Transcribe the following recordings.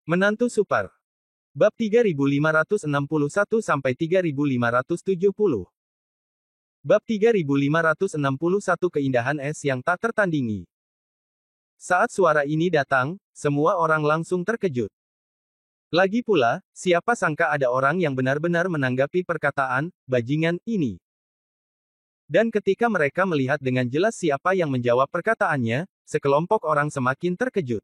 Menantu Super. Bab 3561-3570. Bab 3561 Keindahan es yang tak tertandingi. Saat suara ini datang, semua orang langsung terkejut. Lagi pula, siapa sangka ada orang yang benar-benar menanggapi perkataan bajingan ini. Dan ketika mereka melihat dengan jelas siapa yang menjawab perkataannya, sekelompok orang semakin terkejut.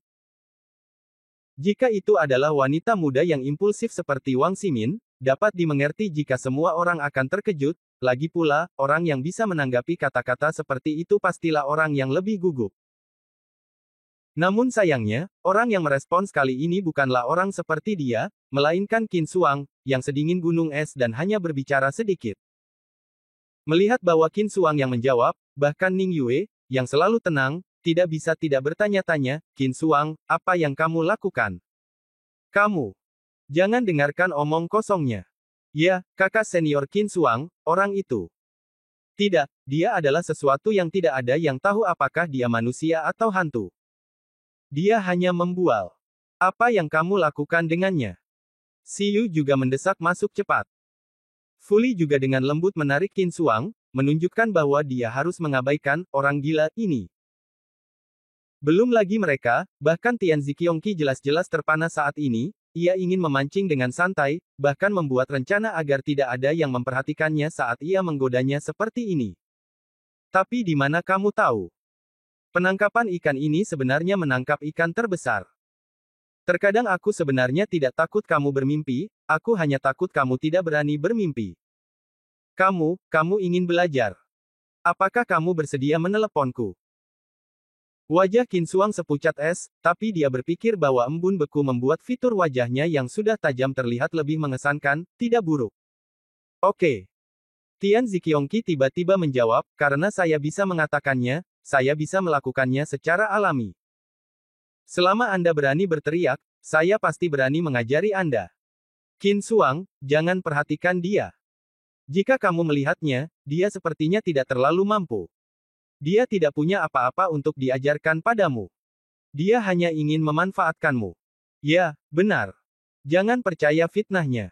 Jika itu adalah wanita muda yang impulsif seperti Wang Ximin, dapat dimengerti jika semua orang akan terkejut. Lagi pula, orang yang bisa menanggapi kata-kata seperti itu pastilah orang yang lebih gugup. Namun sayangnya, orang yang merespons kali ini bukanlah orang seperti dia, melainkan Qin Xuang, yang sedingin gunung es dan hanya berbicara sedikit. Melihat bahwa Qin Xuang yang menjawab, bahkan Ning Yue, yang selalu tenang, tidak bisa tidak bertanya-tanya, Qin Xuang, apa yang kamu lakukan? Kamu. Jangan dengarkan omong kosongnya. Ya, kakak senior Qin Xuang, orang itu. Tidak, dia adalah sesuatu yang tidak ada yang tahu apakah dia manusia atau hantu. Dia hanya membual. Apa yang kamu lakukan dengannya? Si Yu juga mendesak masuk cepat. Fuli juga dengan lembut menarik Qin Xuang, menunjukkan bahwa dia harus mengabaikan orang gila ini. Belum lagi mereka, bahkan Tian Ziqiongqi jelas-jelas terpana saat ini, ia ingin memancing dengan santai, bahkan membuat rencana agar tidak ada yang memperhatikannya saat ia menggodanya seperti ini. Tapi di mana kamu tahu? Penangkapan ikan ini sebenarnya menangkap ikan terbesar. Terkadang aku sebenarnya tidak takut kamu bermimpi, aku hanya takut kamu tidak berani bermimpi. Kamu ingin belajar. Apakah kamu bersedia meneleponku? Wajah Qin Xuang sepucat es, tapi dia berpikir bahwa embun beku membuat fitur wajahnya yang sudah tajam terlihat lebih mengesankan, tidak buruk. Oke. Tian Ziqiongqi tiba-tiba menjawab, karena saya bisa mengatakannya, saya bisa melakukannya secara alami. Selama Anda berani berteriak, saya pasti berani mengajari Anda. Qin Xuang, jangan perhatikan dia. Jika kamu melihatnya, dia sepertinya tidak terlalu mampu. Dia tidak punya apa-apa untuk diajarkan padamu. Dia hanya ingin memanfaatkanmu. Ya, benar. Jangan percaya fitnahnya.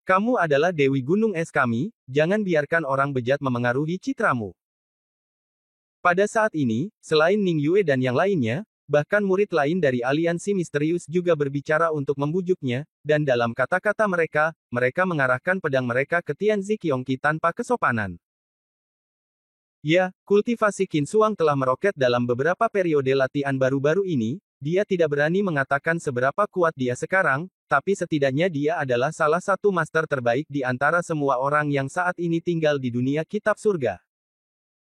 Kamu adalah Dewi Gunung Es kami, jangan biarkan orang bejat memengaruhi citramu. Pada saat ini, selain Ning Yue dan yang lainnya, bahkan murid lain dari aliansi misterius juga berbicara untuk membujuknya, dan dalam kata-kata mereka, mereka mengarahkan pedang mereka ke Tian Ziqiongqi tanpa kesopanan. Ya, kultivasi Qin Xuang telah meroket dalam beberapa periode latihan baru-baru ini, dia tidak berani mengatakan seberapa kuat dia sekarang, tapi setidaknya dia adalah salah satu master terbaik di antara semua orang yang saat ini tinggal di dunia kitab surga.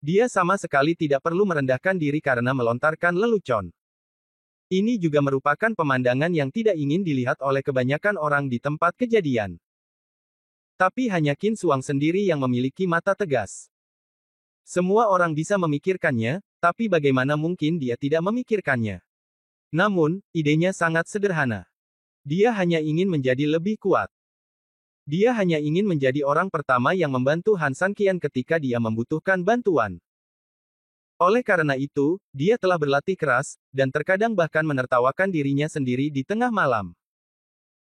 Dia sama sekali tidak perlu merendahkan diri karena melontarkan lelucon. Ini juga merupakan pemandangan yang tidak ingin dilihat oleh kebanyakan orang di tempat kejadian. Tapi hanya Qin Xuang sendiri yang memiliki mata tegas. Semua orang bisa memikirkannya, tapi bagaimana mungkin dia tidak memikirkannya? Namun, idenya sangat sederhana. Dia hanya ingin menjadi lebih kuat. Dia hanya ingin menjadi orang pertama yang membantu Han Sanqian ketika dia membutuhkan bantuan. Oleh karena itu, dia telah berlatih keras, dan terkadang bahkan menertawakan dirinya sendiri di tengah malam.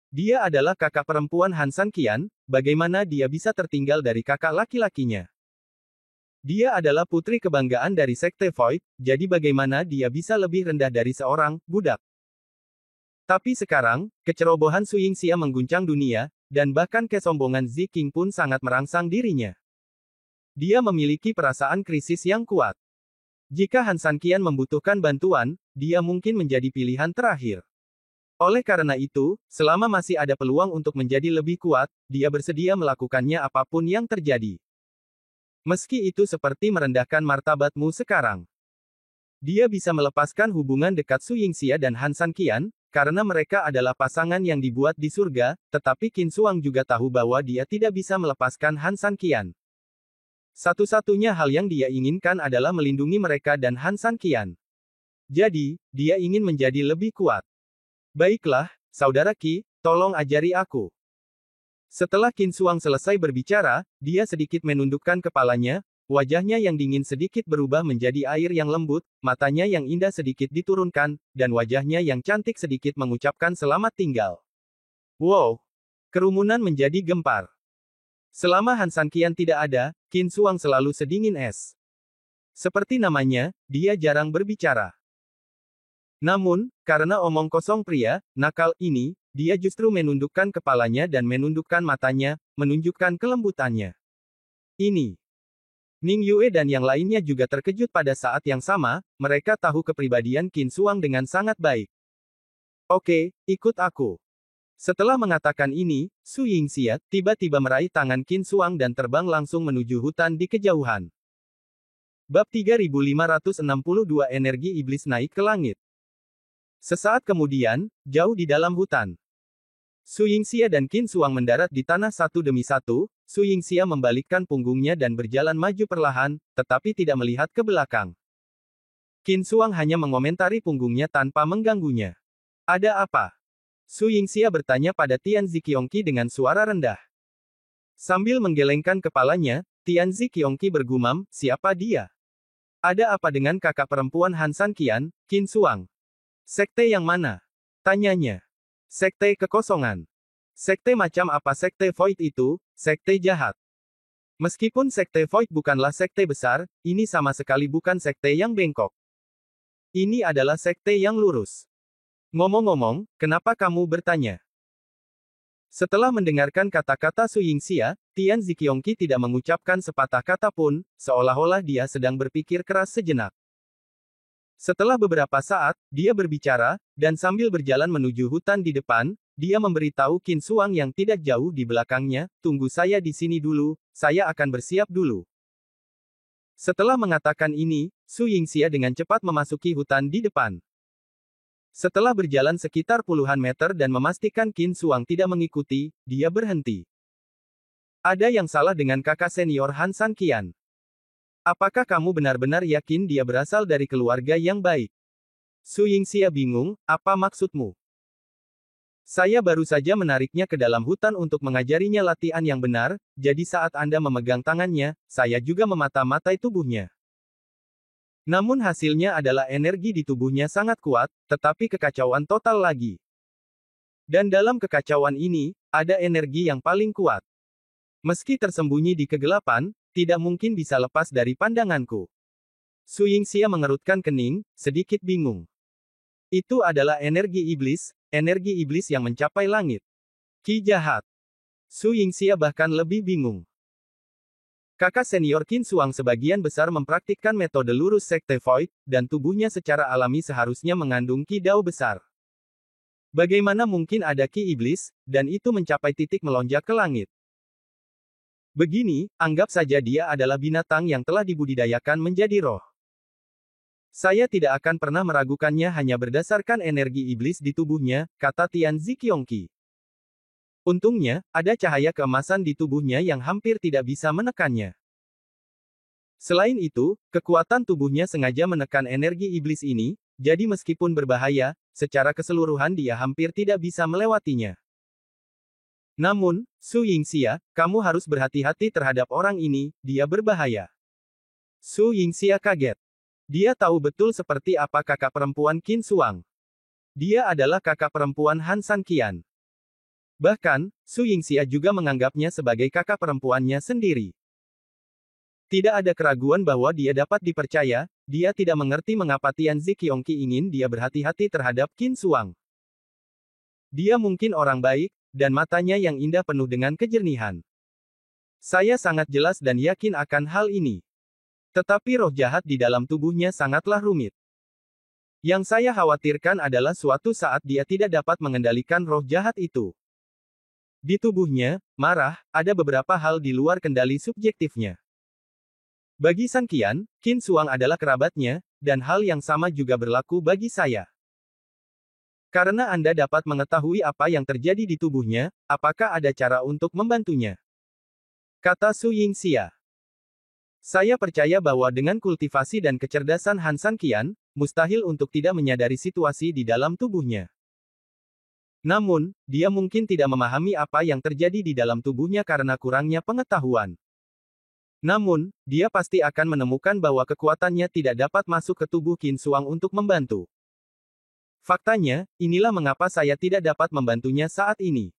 Dia adalah kakak perempuan Han Sanqian, bagaimana dia bisa tertinggal dari kakak laki-lakinya? Dia adalah putri kebanggaan dari Sekte Void, jadi bagaimana dia bisa lebih rendah dari seorang budak? Tapi sekarang, kecerobohan Su Yingxia mengguncang dunia, dan bahkan kesombongan Zi Qing pun sangat merangsang dirinya. Dia memiliki perasaan krisis yang kuat. Jika Han Sanqian membutuhkan bantuan, dia mungkin menjadi pilihan terakhir. Oleh karena itu, selama masih ada peluang untuk menjadi lebih kuat, dia bersedia melakukannya apapun yang terjadi. Meski itu seperti merendahkan martabatmu sekarang. Dia bisa melepaskan hubungan dekat Su Yingxia dan Han Sanqian, karena mereka adalah pasangan yang dibuat di surga, tetapi Qin Xuang juga tahu bahwa dia tidak bisa melepaskan Han Sanqian. Satu-satunya hal yang dia inginkan adalah melindungi mereka dan Han Sanqian. Jadi, dia ingin menjadi lebih kuat. Baiklah, saudara Qi, tolong ajari aku. Setelah Qin Xuang selesai berbicara, dia sedikit menundukkan kepalanya, wajahnya yang dingin sedikit berubah menjadi air yang lembut, matanya yang indah sedikit diturunkan, dan wajahnya yang cantik sedikit mengucapkan selamat tinggal. Wow! Kerumunan menjadi gempar. Selama Han San Qian tidak ada, Qin Suang selalu sedingin es. Seperti namanya, dia jarang berbicara. Namun, karena omong kosong pria, nakal ini, dia justru menundukkan kepalanya dan menundukkan matanya, menunjukkan kelembutannya. Ini. Ning Yue dan yang lainnya juga terkejut pada saat yang sama, mereka tahu kepribadian Qin Suang dengan sangat baik. Oke, ikut aku. Setelah mengatakan ini, Su Yingxia tiba-tiba meraih tangan Qin Suang dan terbang langsung menuju hutan di kejauhan. Bab 3562 Energi Iblis naik ke langit. Sesaat kemudian, jauh di dalam hutan, Su Yingxia dan Qin Suang mendarat di tanah satu demi satu. Su Yingxia membalikkan punggungnya dan berjalan maju perlahan, tetapi tidak melihat ke belakang. Qin Suang hanya mengomentari punggungnya tanpa mengganggunya. Ada apa? Su Yingxia bertanya pada Tian Ziqiongqi dengan suara rendah. Sambil menggelengkan kepalanya, Tian Ziqiongqi bergumam, siapa dia? Ada apa dengan kakak perempuan Han San Qian, Qin Suang? Sekte yang mana? Tanyanya. Sekte kekosongan. Sekte macam apa sekte Void itu? Sekte jahat. Meskipun sekte Void bukanlah sekte besar, ini sama sekali bukan sekte yang bengkok. Ini adalah sekte yang lurus. Ngomong-ngomong, kenapa kamu bertanya? Setelah mendengarkan kata-kata Su Yingxia, Tian Ziqiongqi tidak mengucapkan sepatah kata pun, seolah-olah dia sedang berpikir keras sejenak. Setelah beberapa saat, dia berbicara, dan sambil berjalan menuju hutan di depan, dia memberitahu Qin Suang yang tidak jauh di belakangnya, tunggu saya di sini dulu, saya akan bersiap dulu. Setelah mengatakan ini, Su Yingxia dengan cepat memasuki hutan di depan. Setelah berjalan sekitar puluhan meter dan memastikan Qin Suang tidak mengikuti, dia berhenti. Ada yang salah dengan kakak senior Han San Qian. Apakah kamu benar-benar yakin dia berasal dari keluarga yang baik? Su Yingxia bingung, apa maksudmu? Saya baru saja menariknya ke dalam hutan untuk mengajarinya latihan yang benar, jadi saat Anda memegang tangannya, saya juga memata-matai tubuhnya. Namun hasilnya adalah energi di tubuhnya sangat kuat, tetapi kekacauan total lagi. Dan dalam kekacauan ini, ada energi yang paling kuat. Meski tersembunyi di kegelapan, tidak mungkin bisa lepas dari pandanganku. Su Yingxia mengerutkan kening, sedikit bingung. Itu adalah energi iblis yang mencapai langit. Ki jahat. Su Yingxia bahkan lebih bingung. Kakak senior Qin Suang sebagian besar mempraktikkan metode lurus sekte Void, dan tubuhnya secara alami seharusnya mengandung Ki Dao besar. Bagaimana mungkin ada Ki iblis, dan itu mencapai titik melonjak ke langit? Begini, anggap saja dia adalah binatang yang telah dibudidayakan menjadi roh. Saya tidak akan pernah meragukannya hanya berdasarkan energi iblis di tubuhnya, kata Tian Ziqiongqi. Untungnya, ada cahaya keemasan di tubuhnya yang hampir tidak bisa menekannya. Selain itu, kekuatan tubuhnya sengaja menekan energi iblis ini, jadi meskipun berbahaya, secara keseluruhan dia hampir tidak bisa melewatinya. Namun, Su Yingxia, kamu harus berhati-hati terhadap orang ini, dia berbahaya. Su Yingxia kaget. Dia tahu betul seperti apa kakak perempuan Qin Suang. Dia adalah kakak perempuan Han San Qian. Bahkan, Su Yingxia juga menganggapnya sebagai kakak perempuannya sendiri. Tidak ada keraguan bahwa dia dapat dipercaya, dia tidak mengerti mengapa Tian Ziqiongqi ingin dia berhati-hati terhadap Qin Suang. Dia mungkin orang baik, dan matanya yang indah penuh dengan kejernihan. Saya sangat jelas dan yakin akan hal ini. Tetapi roh jahat di dalam tubuhnya sangatlah rumit. Yang saya khawatirkan adalah suatu saat dia tidak dapat mengendalikan roh jahat itu. Di tubuhnya, marah, ada beberapa hal di luar kendali subjektifnya. Bagi San Qian, Qin Suang adalah kerabatnya, dan hal yang sama juga berlaku bagi saya. Karena Anda dapat mengetahui apa yang terjadi di tubuhnya, apakah ada cara untuk membantunya? Kata Su Yingxia. Saya percaya bahwa dengan kultivasi dan kecerdasan Han San Qian, mustahil untuk tidak menyadari situasi di dalam tubuhnya. Namun, dia mungkin tidak memahami apa yang terjadi di dalam tubuhnya karena kurangnya pengetahuan. Namun, dia pasti akan menemukan bahwa kekuatannya tidak dapat masuk ke tubuh Qin Suang untuk membantu. Faktanya, inilah mengapa saya tidak dapat membantunya saat ini.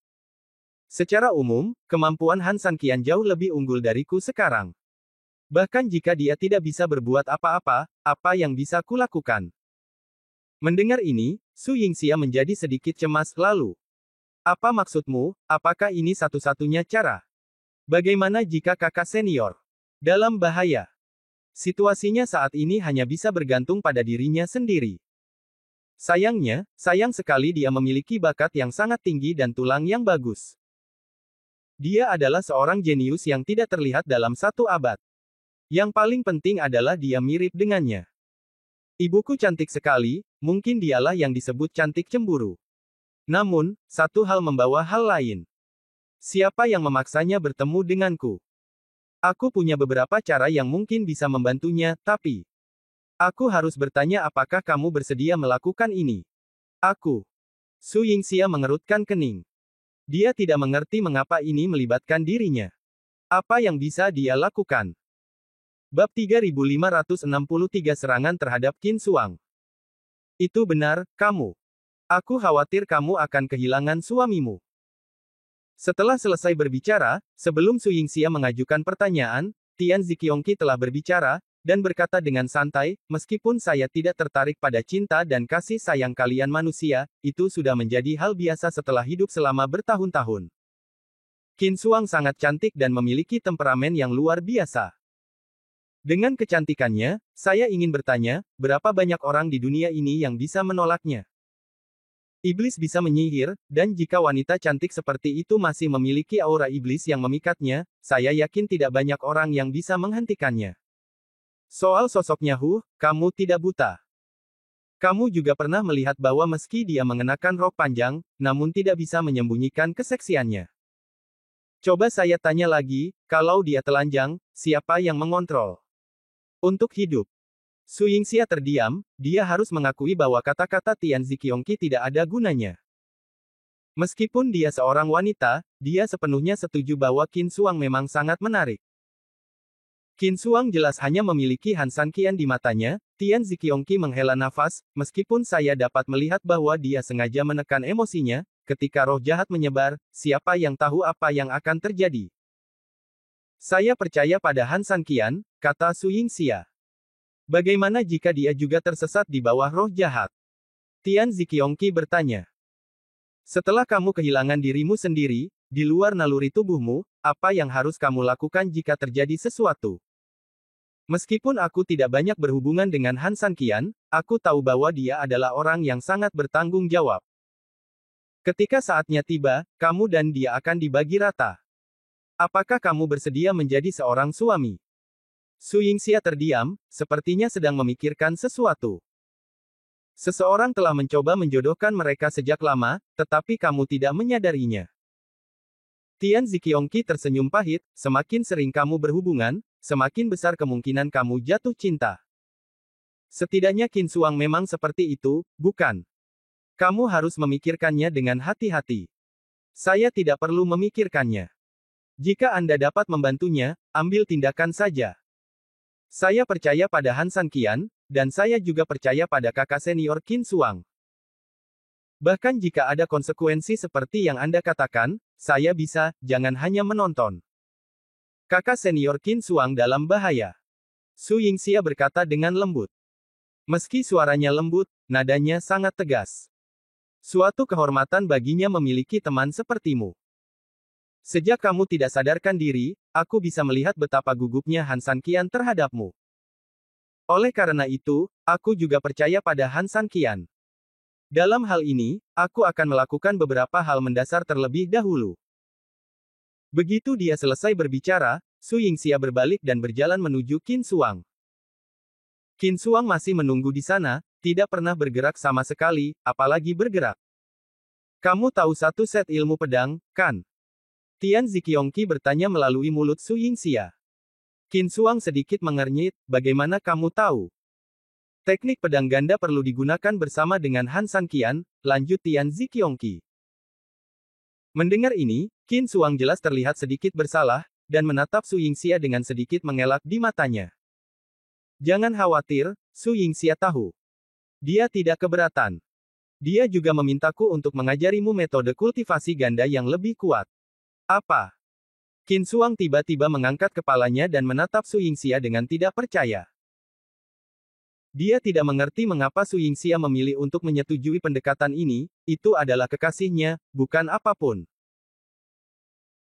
Secara umum, kemampuan Han San Qian jauh lebih unggul dariku sekarang. Bahkan jika dia tidak bisa berbuat apa-apa, apa yang bisa kulakukan? Mendengar ini, Su Yingxia menjadi sedikit cemas lalu. Apa maksudmu, apakah ini satu-satunya cara? Bagaimana jika kakak senior dalam bahaya? Situasinya saat ini hanya bisa bergantung pada dirinya sendiri. Sayangnya, sayang sekali dia memiliki bakat yang sangat tinggi dan tulang yang bagus. Dia adalah seorang jenius yang tidak terlihat dalam satu abad. Yang paling penting adalah dia mirip dengannya. Ibuku cantik sekali, mungkin dialah yang disebut cantik cemburu. Namun, satu hal membawa hal lain. Siapa yang memaksanya bertemu denganku? Aku punya beberapa cara yang mungkin bisa membantunya, tapi aku harus bertanya apakah kamu bersedia melakukan ini? Aku. Su Yingxia mengerutkan kening. Dia tidak mengerti mengapa ini melibatkan dirinya. Apa yang bisa dia lakukan? Bab 3563 Serangan terhadap Qin Suang. Itu benar, kamu. Aku khawatir kamu akan kehilangan suamimu. Setelah selesai berbicara, sebelum Su Yingxia mengajukan pertanyaan, Tian Ziqiongqi telah berbicara, dan berkata dengan santai, meskipun saya tidak tertarik pada cinta dan kasih sayang kalian manusia, itu sudah menjadi hal biasa setelah hidup selama bertahun-tahun. Qin Suang sangat cantik dan memiliki temperamen yang luar biasa. Dengan kecantikannya, saya ingin bertanya, berapa banyak orang di dunia ini yang bisa menolaknya? Iblis bisa menyihir, dan jika wanita cantik seperti itu masih memiliki aura iblis yang memikatnya, saya yakin tidak banyak orang yang bisa menghentikannya. Soal sosoknya kamu tidak buta. Kamu juga pernah melihat bahwa meski dia mengenakan rok panjang, namun tidak bisa menyembunyikan keseksiannya. Coba saya tanya lagi, kalau dia telanjang, siapa yang mengontrol? Untuk hidup. Su Yingxia terdiam, dia harus mengakui bahwa kata-kata Tian Ziqiongqi tidak ada gunanya. Meskipun dia seorang wanita, dia sepenuhnya setuju bahwa Qin Suang memang sangat menarik. Qin Suang jelas hanya memiliki Han San Qian di matanya. Tian Ziqiongqi menghela nafas, meskipun saya dapat melihat bahwa dia sengaja menekan emosinya, ketika roh jahat menyebar, siapa yang tahu apa yang akan terjadi? Saya percaya pada Han San Qian, kata Su Yingxia. Bagaimana jika dia juga tersesat di bawah roh jahat? Tian Ziqiongqi bertanya. Setelah kamu kehilangan dirimu sendiri, di luar naluri tubuhmu, apa yang harus kamu lakukan jika terjadi sesuatu? Meskipun aku tidak banyak berhubungan dengan Han San Qian, aku tahu bahwa dia adalah orang yang sangat bertanggung jawab. Ketika saatnya tiba, kamu dan dia akan dibagi rata. Apakah kamu bersedia menjadi seorang suami? Su Yingxia terdiam, sepertinya sedang memikirkan sesuatu. Seseorang telah mencoba menjodohkan mereka sejak lama, tetapi kamu tidak menyadarinya. Tian Ziqiongqi tersenyum pahit, semakin sering kamu berhubungan, semakin besar kemungkinan kamu jatuh cinta. Setidaknya Qin Suang memang seperti itu, bukan? Kamu harus memikirkannya dengan hati-hati. Saya tidak perlu memikirkannya. Jika Anda dapat membantunya, ambil tindakan saja. Saya percaya pada Han San Qian, dan saya juga percaya pada kakak senior Qin Suang. Bahkan jika ada konsekuensi seperti yang Anda katakan, saya bisa, jangan hanya menonton. Kakak senior Qin Suang dalam bahaya. Su Yingxia berkata dengan lembut. Meski suaranya lembut, nadanya sangat tegas. Suatu kehormatan baginya memiliki teman sepertimu. Sejak kamu tidak sadarkan diri, aku bisa melihat betapa gugupnya Han San Qian terhadapmu. Oleh karena itu, aku juga percaya pada Han San Qian. Dalam hal ini, aku akan melakukan beberapa hal mendasar terlebih dahulu. Begitu dia selesai berbicara, Su Yingxia berbalik dan berjalan menuju Qin Suang. Qin Suang masih menunggu di sana, tidak pernah bergerak sama sekali, apalagi bergerak. Kamu tahu satu set ilmu pedang, kan? Tian Ziqiongqi bertanya melalui mulut Su Yingxia. Qin Suang sedikit mengernyit, bagaimana kamu tahu? Teknik pedang ganda perlu digunakan bersama dengan Han San Qian, lanjut Tian Ziqiongqi. Mendengar ini, Qin Suang jelas terlihat sedikit bersalah, dan menatap Su Yingxia dengan sedikit mengelak di matanya. Jangan khawatir, Su Yingxia tahu. Dia tidak keberatan. Dia juga memintaku untuk mengajarimu metode kultivasi ganda yang lebih kuat. Apa? Qin Xuang tiba-tiba mengangkat kepalanya dan menatap Su Yingxia dengan tidak percaya. Dia tidak mengerti mengapa Su Yingxia memilih untuk menyetujui pendekatan ini, itu adalah kekasihnya, bukan apapun.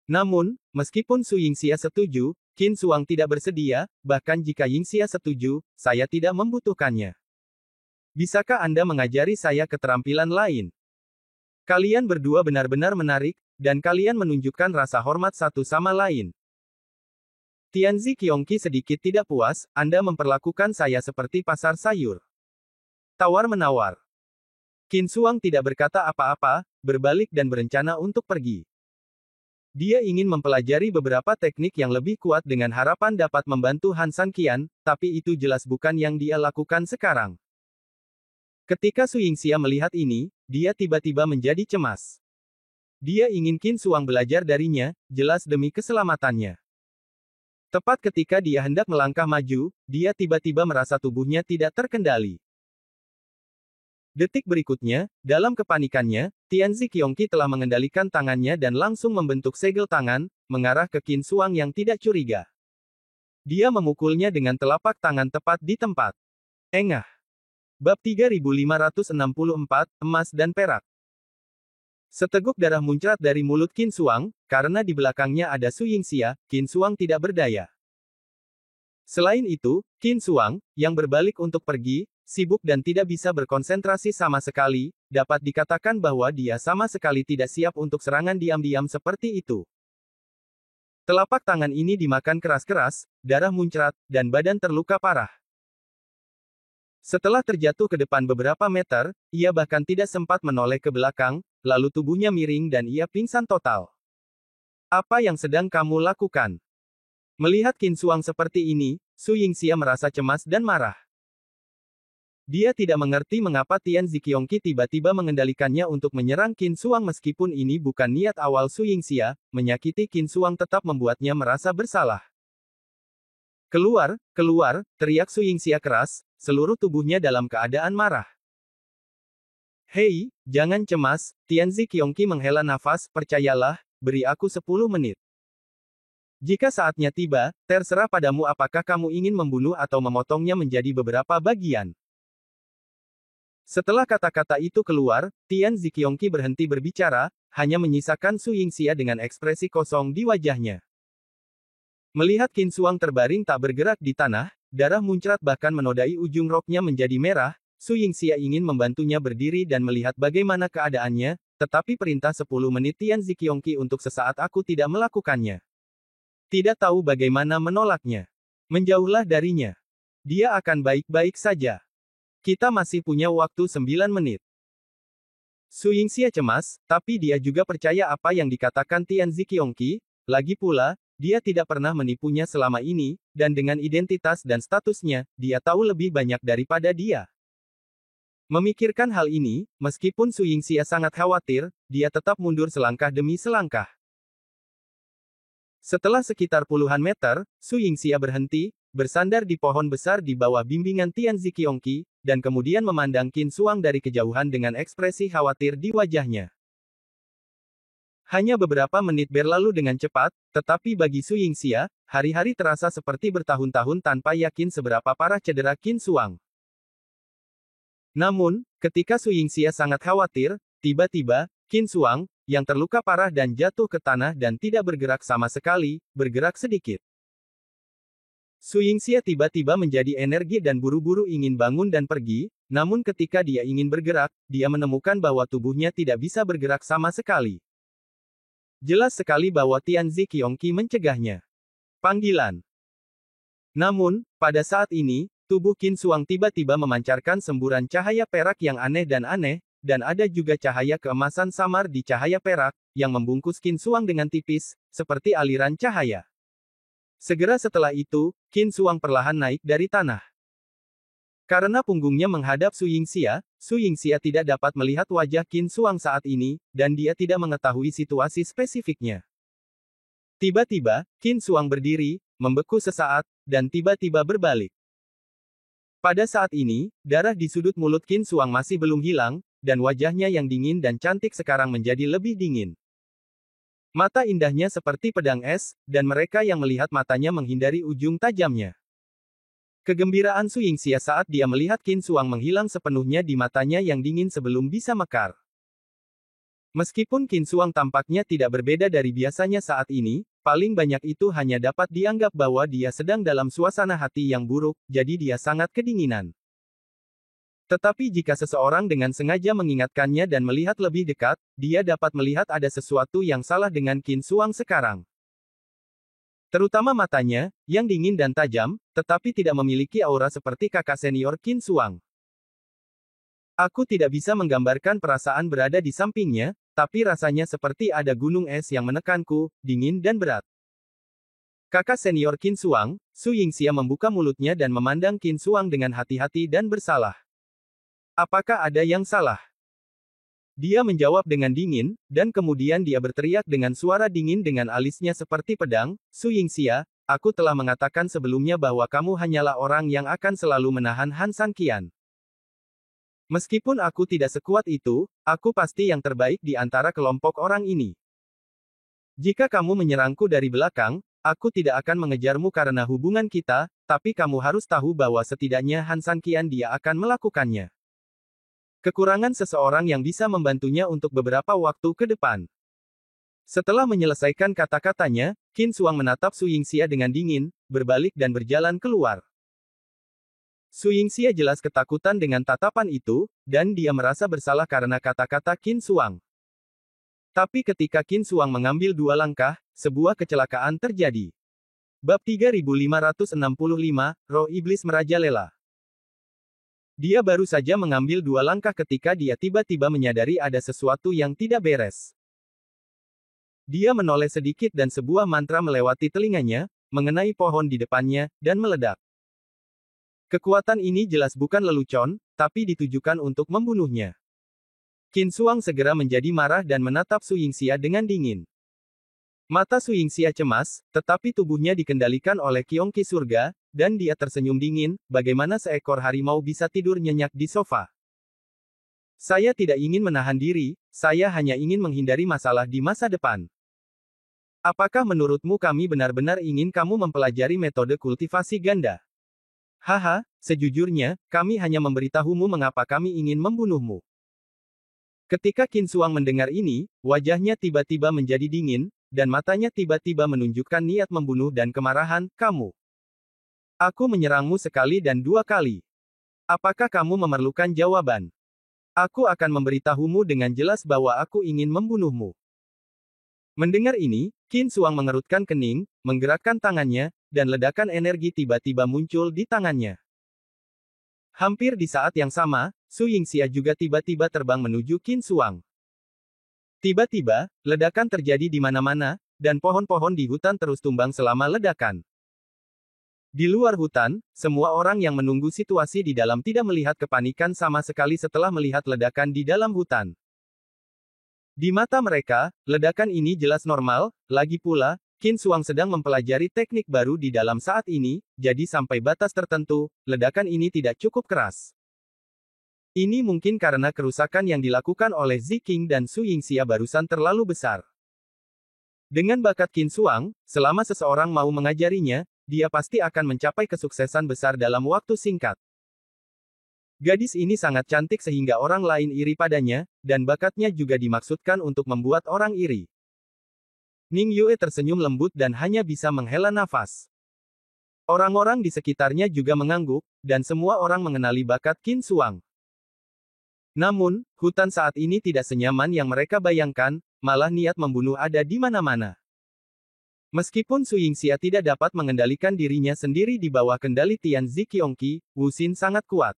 Namun, meskipun Su Yingxia setuju, Qin Xuang tidak bersedia, bahkan jika Yingxia setuju, saya tidak membutuhkannya. Bisakah Anda mengajari saya keterampilan lain? Kalian berdua benar-benar menarik, dan kalian menunjukkan rasa hormat satu sama lain. Tianzi Qiongqi sedikit tidak puas, Anda memperlakukan saya seperti pasar sayur. Tawar-menawar. Qin Xuang tidak berkata apa-apa, berbalik dan berencana untuk pergi. Dia ingin mempelajari beberapa teknik yang lebih kuat dengan harapan dapat membantu Han San Qian, tapi itu jelas bukan yang dia lakukan sekarang. Ketika Su Yingxia melihat ini, dia tiba-tiba menjadi cemas. Dia ingin Qin Xuang belajar darinya, jelas demi keselamatannya. Tepat ketika dia hendak melangkah maju, dia tiba-tiba merasa tubuhnya tidak terkendali. Detik berikutnya, dalam kepanikannya, Tianzi Qiongqi telah mengendalikan tangannya dan langsung membentuk segel tangan, mengarah ke Qin Xuang yang tidak curiga. Dia memukulnya dengan telapak tangan tepat di tempat. Engah. Bab 3564, Emas dan Perak. Seteguk darah muncrat dari mulut Qin Xuang, karena di belakangnya ada Su Yingxia, Qin Xuang tidak berdaya. Selain itu, Qin Xuang, yang berbalik untuk pergi, sibuk dan tidak bisa berkonsentrasi sama sekali, dapat dikatakan bahwa dia sama sekali tidak siap untuk serangan diam-diam seperti itu. Telapak tangan ini dimakan keras-keras, darah muncrat, dan badan terluka parah. Setelah terjatuh ke depan beberapa meter, ia bahkan tidak sempat menoleh ke belakang, lalu tubuhnya miring dan ia pingsan total. Apa yang sedang kamu lakukan? Melihat Qin Xuang seperti ini, Su Yingxia merasa cemas dan marah. Dia tidak mengerti mengapa Tianzi Qiongqi tiba-tiba mengendalikannya untuk menyerang Qin Xuang meskipun ini bukan niat awal Su Yingxia, menyakiti Qin Xuang tetap membuatnya merasa bersalah. Keluar, keluar, teriak Su Yingxia keras, seluruh tubuhnya dalam keadaan marah. Hei, jangan cemas, Tianzi Qiongqi menghela nafas, percayalah, beri aku 10 menit. Jika saatnya tiba, terserah padamu apakah kamu ingin membunuh atau memotongnya menjadi beberapa bagian. Setelah kata-kata itu keluar, Tianzi Qiongqi berhenti berbicara, hanya menyisakan Su Yingxia dengan ekspresi kosong di wajahnya. Melihat Qin Xuang terbaring tak bergerak di tanah, darah muncrat bahkan menodai ujung roknya menjadi merah, Su Yingxia ingin membantunya berdiri dan melihat bagaimana keadaannya, tetapi perintah 10 menit Tianzi Qiongqi untuk sesaat aku tidak melakukannya. Tidak tahu bagaimana menolaknya. Menjauhlah darinya. Dia akan baik-baik saja. Kita masih punya waktu 9 menit. Su Yingxia cemas, tapi dia juga percaya apa yang dikatakan Tianzi Qiongqi, lagi pula, dia tidak pernah menipunya selama ini, dan dengan identitas dan statusnya, dia tahu lebih banyak daripada dia. Memikirkan hal ini, meskipun Su Yingxia sangat khawatir, dia tetap mundur selangkah demi selangkah. Setelah sekitar puluhan meter, Su Yingxia berhenti, bersandar di pohon besar di bawah bimbingan Tianzi Qiongqi, dan kemudian memandang Qin Xuang dari kejauhan dengan ekspresi khawatir di wajahnya. Hanya beberapa menit berlalu dengan cepat, tetapi bagi Su Yingxia, hari-hari terasa seperti bertahun-tahun tanpa yakin seberapa parah cedera Qin Xuang. Namun, ketika Su Yingxia sangat khawatir, tiba-tiba, Qin Xuang, yang terluka parah dan jatuh ke tanah dan tidak bergerak sama sekali, bergerak sedikit. Su Yingxia tiba-tiba menjadi energi dan buru-buru ingin bangun dan pergi, namun ketika dia ingin bergerak, dia menemukan bahwa tubuhnya tidak bisa bergerak sama sekali. Jelas sekali bahwa Tianzi Qiongqi mencegahnya. Panggilan. Namun, pada saat ini, tubuh Qin Xuang tiba-tiba memancarkan semburan cahaya perak yang aneh, dan ada juga cahaya keemasan samar di cahaya perak, yang membungkus Qin Xuang dengan tipis, seperti aliran cahaya. Segera setelah itu, Qin Xuang perlahan naik dari tanah. Karena punggungnya menghadap Su Yingxia tidak dapat melihat wajah Qin Xuang saat ini, dan dia tidak mengetahui situasi spesifiknya. Tiba-tiba, Qin Xuang berdiri, membeku sesaat, dan tiba-tiba berbalik. Pada saat ini, darah di sudut mulut Qin Xuang masih belum hilang, dan wajahnya yang dingin dan cantik sekarang menjadi lebih dingin. Mata indahnya seperti pedang es, dan mereka yang melihat matanya menghindari ujung tajamnya. Kegembiraan Su Yingxia saat dia melihat Qin Xuang menghilang sepenuhnya di matanya yang dingin sebelum bisa mekar. Meskipun Qin Xuang tampaknya tidak berbeda dari biasanya saat ini, paling banyak itu hanya dapat dianggap bahwa dia sedang dalam suasana hati yang buruk, jadi dia sangat kedinginan. Tetapi jika seseorang dengan sengaja mengingatkannya dan melihat lebih dekat, dia dapat melihat ada sesuatu yang salah dengan Qin Xuang sekarang. Terutama matanya, yang dingin dan tajam, tetapi tidak memiliki aura seperti kakak senior Qin Xuang. Aku tidak bisa menggambarkan perasaan berada di sampingnya, tapi rasanya seperti ada gunung es yang menekanku, dingin dan berat. Kakak senior Qin Xuang, Su Yingxia membuka mulutnya dan memandang Qin Xuang dengan hati-hati dan bersalah. Apakah ada yang salah? Dia menjawab dengan dingin, dan kemudian dia berteriak dengan suara dingin dengan alisnya seperti pedang, Su Yingxia, aku telah mengatakan sebelumnya bahwa kamu hanyalah orang yang akan selalu menahan Han Sanqian. Meskipun aku tidak sekuat itu, aku pasti yang terbaik di antara kelompok orang ini. Jika kamu menyerangku dari belakang, aku tidak akan mengejarmu karena hubungan kita, tapi kamu harus tahu bahwa setidaknya Han Sanqian dia akan melakukannya. Kekurangan seseorang yang bisa membantunya untuk beberapa waktu ke depan. Setelah menyelesaikan kata-katanya, Qin Xuang menatap Su Yingxia dengan dingin, berbalik dan berjalan keluar. Su Yingxia jelas ketakutan dengan tatapan itu, dan dia merasa bersalah karena kata-kata Qin Xuang. Tapi ketika Qin Xuang mengambil 2 langkah, sebuah kecelakaan terjadi. Bab 3565, Roh Iblis Merajalela. Dia baru saja mengambil 2 langkah ketika dia tiba-tiba menyadari ada sesuatu yang tidak beres. Dia menoleh sedikit dan sebuah mantra melewati telinganya, mengenai pohon di depannya, dan meledak. Kekuatan ini jelas bukan lelucon, tapi ditujukan untuk membunuhnya. Qin Xuang segera menjadi marah dan menatap Su Yingxia dengan dingin. Mata Su Yingxia cemas, tetapi tubuhnya dikendalikan oleh Qiongqi surga, dan dia tersenyum dingin, bagaimana seekor harimau bisa tidur nyenyak di sofa. Saya tidak ingin menahan diri, saya hanya ingin menghindari masalah di masa depan. Apakah menurutmu kami benar-benar ingin kamu mempelajari metode kultivasi ganda? Haha, sejujurnya, kami hanya memberitahumu mengapa kami ingin membunuhmu. Ketika Qin Xuang mendengar ini, wajahnya tiba-tiba menjadi dingin, dan matanya tiba-tiba menunjukkan niat membunuh dan kemarahan, kamu. Aku menyerangmu sekali dan 2 kali. Apakah kamu memerlukan jawaban? Aku akan memberitahumu dengan jelas bahwa aku ingin membunuhmu. Mendengar ini, Qin Xuang mengerutkan kening, menggerakkan tangannya, dan ledakan energi tiba-tiba muncul di tangannya. Hampir di saat yang sama, Su Yingxia juga tiba-tiba terbang menuju Qin Xuang. Tiba-tiba, ledakan terjadi di mana-mana, dan pohon-pohon di hutan terus tumbang selama ledakan. Di luar hutan, semua orang yang menunggu situasi di dalam tidak melihat kepanikan sama sekali setelah melihat ledakan di dalam hutan. Di mata mereka, ledakan ini jelas normal, lagi pula, Qin Xuang sedang mempelajari teknik baru di dalam saat ini, jadi sampai batas tertentu, ledakan ini tidak cukup keras. Ini mungkin karena kerusakan yang dilakukan oleh Ziqing dan Su Yingxia barusan terlalu besar. Dengan bakat Qin Xuang, selama seseorang mau mengajarinya, dia pasti akan mencapai kesuksesan besar dalam waktu singkat. Gadis ini sangat cantik sehingga orang lain iri padanya, dan bakatnya juga dimaksudkan untuk membuat orang iri. Ning Yue tersenyum lembut dan hanya bisa menghela nafas. Orang-orang di sekitarnya juga mengangguk, dan semua orang mengenali bakat Qin Xuang. Namun, hutan saat ini tidak senyaman yang mereka bayangkan, malah niat membunuh ada di mana-mana. Meskipun Su Yingxia tidak dapat mengendalikan dirinya sendiri di bawah kendali Tianzi Qiongqi, Wu Xin sangat kuat.